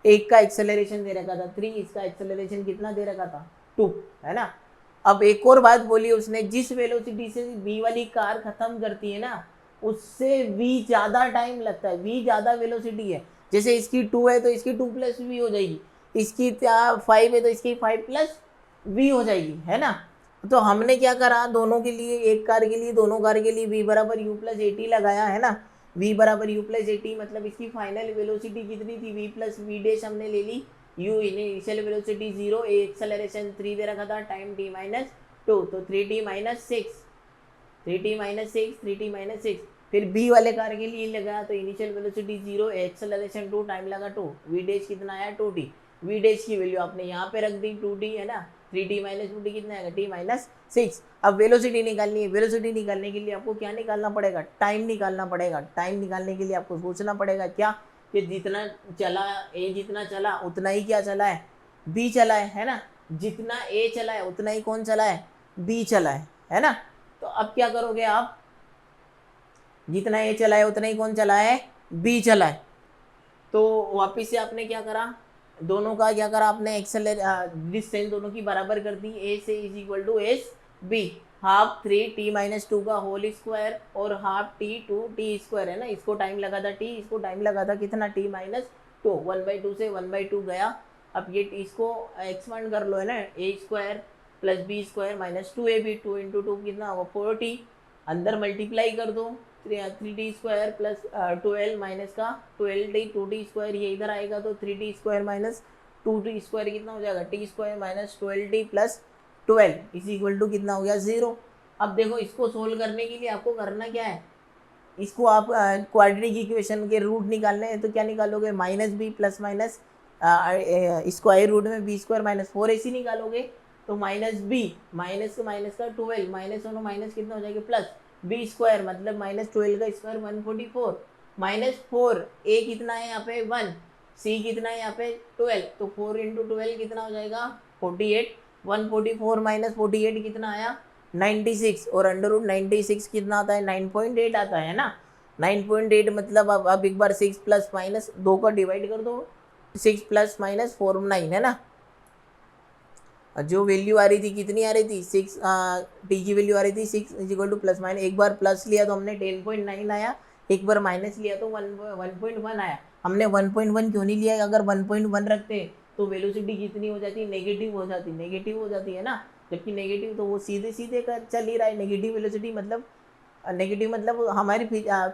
एक का एक्सेलरेशन दे रखा था 3, इसका एक्सेलरेशन कितना दे रखा था 2, है ना। अब एक और बात बोली उसने, जिस वेलोसिटी से बी वाली कार खत्म करती है ना, उससे वी ज़्यादा टाइम लगता है, वी ज़्यादा वेलोसिटी है। जैसे इसकी 2 है तो इसकी 2 प्लस वी हो जाएगी, इसकी 5 है तो इसकी 5 प्लस वी हो जाएगी, है ना। तो हमने क्या करा, दोनों के लिए, एक कार के लिए, दोनों कार के लिए v बराबर यू प्लस ए टी लगाया, है ना। v बराबर यू प्लस ए टी मतलब इसकी फाइनल वेलोसिटी कितनी थी, v प्लस वी डैश हमने ले ली। u इनिशियल वेलोसिटी 0, एक्सेलरेशन 3 दे रखा था, टाइम t माइनस 2, तो 3t minus 6, 3t minus 6, 3t minus 6। फिर b वाले कार के लिए लगाया तो इनिशियल वेलोसिटी 0, एक्सेलरेशन 2, टाइम लगा 2, v डैश कितना आया 2t। v डैश की वैल्यू आपने यहाँ पे रख दी 2t, है ना। 3t माइनस 2t कितना आएगा, t माइनस 6। अब वेलोसिटी निकालनी है, वेलोसिटी निकालने के लिए आपको क्या निकालना पड़ेगा, टाइम निकालना पड़ेगा। टाइम निकालने के लिए आपको सोचना पड़ेगा क्या, कि जितना चला a, जितना चला उतना ही क्या चला है, b चला है ना। जितना a चला है उतना ही कौन चला है, b चला है ना। तो अब क्या करोगे आप, जितना a चला है उतना ही कौन चला है, b चला है। तो वापिस से आपने क्या करा, दोनों का क्या करा आपने, डिस्टेंस दोनों की बराबर कर दी, a से is equal to s b, half 3t minus 2 का होल स्क्वायर और हाफ t 2t स्क्वायर, है ना। इसको टाइम लगा था t, इसको टाइम लगा था कितना, t माइनस 2, 1/2 से 1/2 गया। अब ये इसको एक्सपांड कर लो, है ना, a square plus b square minus 2ab, 2 into 2 कितना होगा 4t, अंदर मल्टीप्लाई कर दो, 3t स्क्वायर प्लस 12 माइनस का 12t, 2t स्क्वायर ये इधर आएगा तो 3t square minus 2t square कितना हो जाएगा, t square minus 12t plus 12 is equal to कितना हो गया 0। अब देखो इसको सोल्व करने के लिए आपको करना क्या है, इसको आप क्वाड्रेटिक इक्वेशन के रूट निकालने हैं, तो क्या निकालोगे, minus b plus minus square root में बी स्क्वायर माइनस 4 ऐसी निकालोगे। तो माइनस बी, माइनस का 12, माइनस दोनों माइनस कितना हो जाएगा प्लस बी स्क्वायर, मतलब माइनस 12 का स्क्वायर 144 -4, ए कितना है यहाँ पे 1, सी कितना है यहाँ पे 12, तो 4 × 12 कितना हो जाएगा 48, 144 - 48 कितना आया 96, और √96 कितना आता है 9.8 आता है ना। 9.8 मतलब अब एक बार 6 प्लस माइनस 2 का डिवाइड कर दो, 6 प्लस माइनस 4 9 है ना। जो वैल्यू आ रही थी कितनी आ रही थी 6, टी की वैल्यू आ रही थी 6 = प्लस माइनस, एक बार प्लस लिया तो हमने 10.9 आया, एक बार माइनस लिया तो 1.1 आया। हमने 1.1 क्यों नहीं लिया, अगर 1.1 रखते तो वेलोसिटी कितनी हो जाती, नेगेटिव हो जाती है ना, जबकि नेगेटिव तो वो सीधे सीधे चल ही रहा है। नेगेटिव वेलोसिटी मतलब हमारी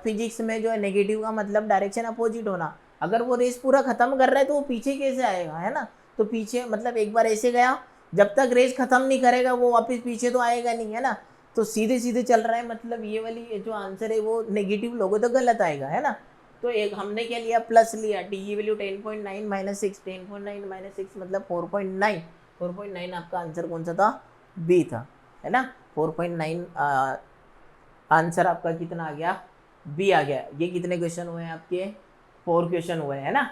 फिजिक्स में जो है नेगेटिव का मतलब डायरेक्शन अपोजिट होना। अगर वो रेस पूरा खत्म कर रहा है तो वो पीछे कैसे आएगा, है ना। तो पीछे मतलब एक बार ऐसे गया, जब तक रेस खत्म नहीं करेगा वो वापस पीछे तो आएगा नहीं, है ना। तो सीधे सीधे चल रहा है, मतलब ये वाली जो आंसर है वो नेगेटिव लोगों तो गलत आएगा, है ना। तो एक हमने क्या लिया, प्लस लिया, टी की वैल्यू 10.9 - 6, 10.9 - 6 मतलब 4.9, 4.9 आपका आंसर कौन सा था, बी था, है ना। 4.9 आंसर आपका कितना आ गया, बी आ गया। ये कितने क्वेश्चन हुए हैं आपके, 4 क्वेश्चन हुए हैं ना।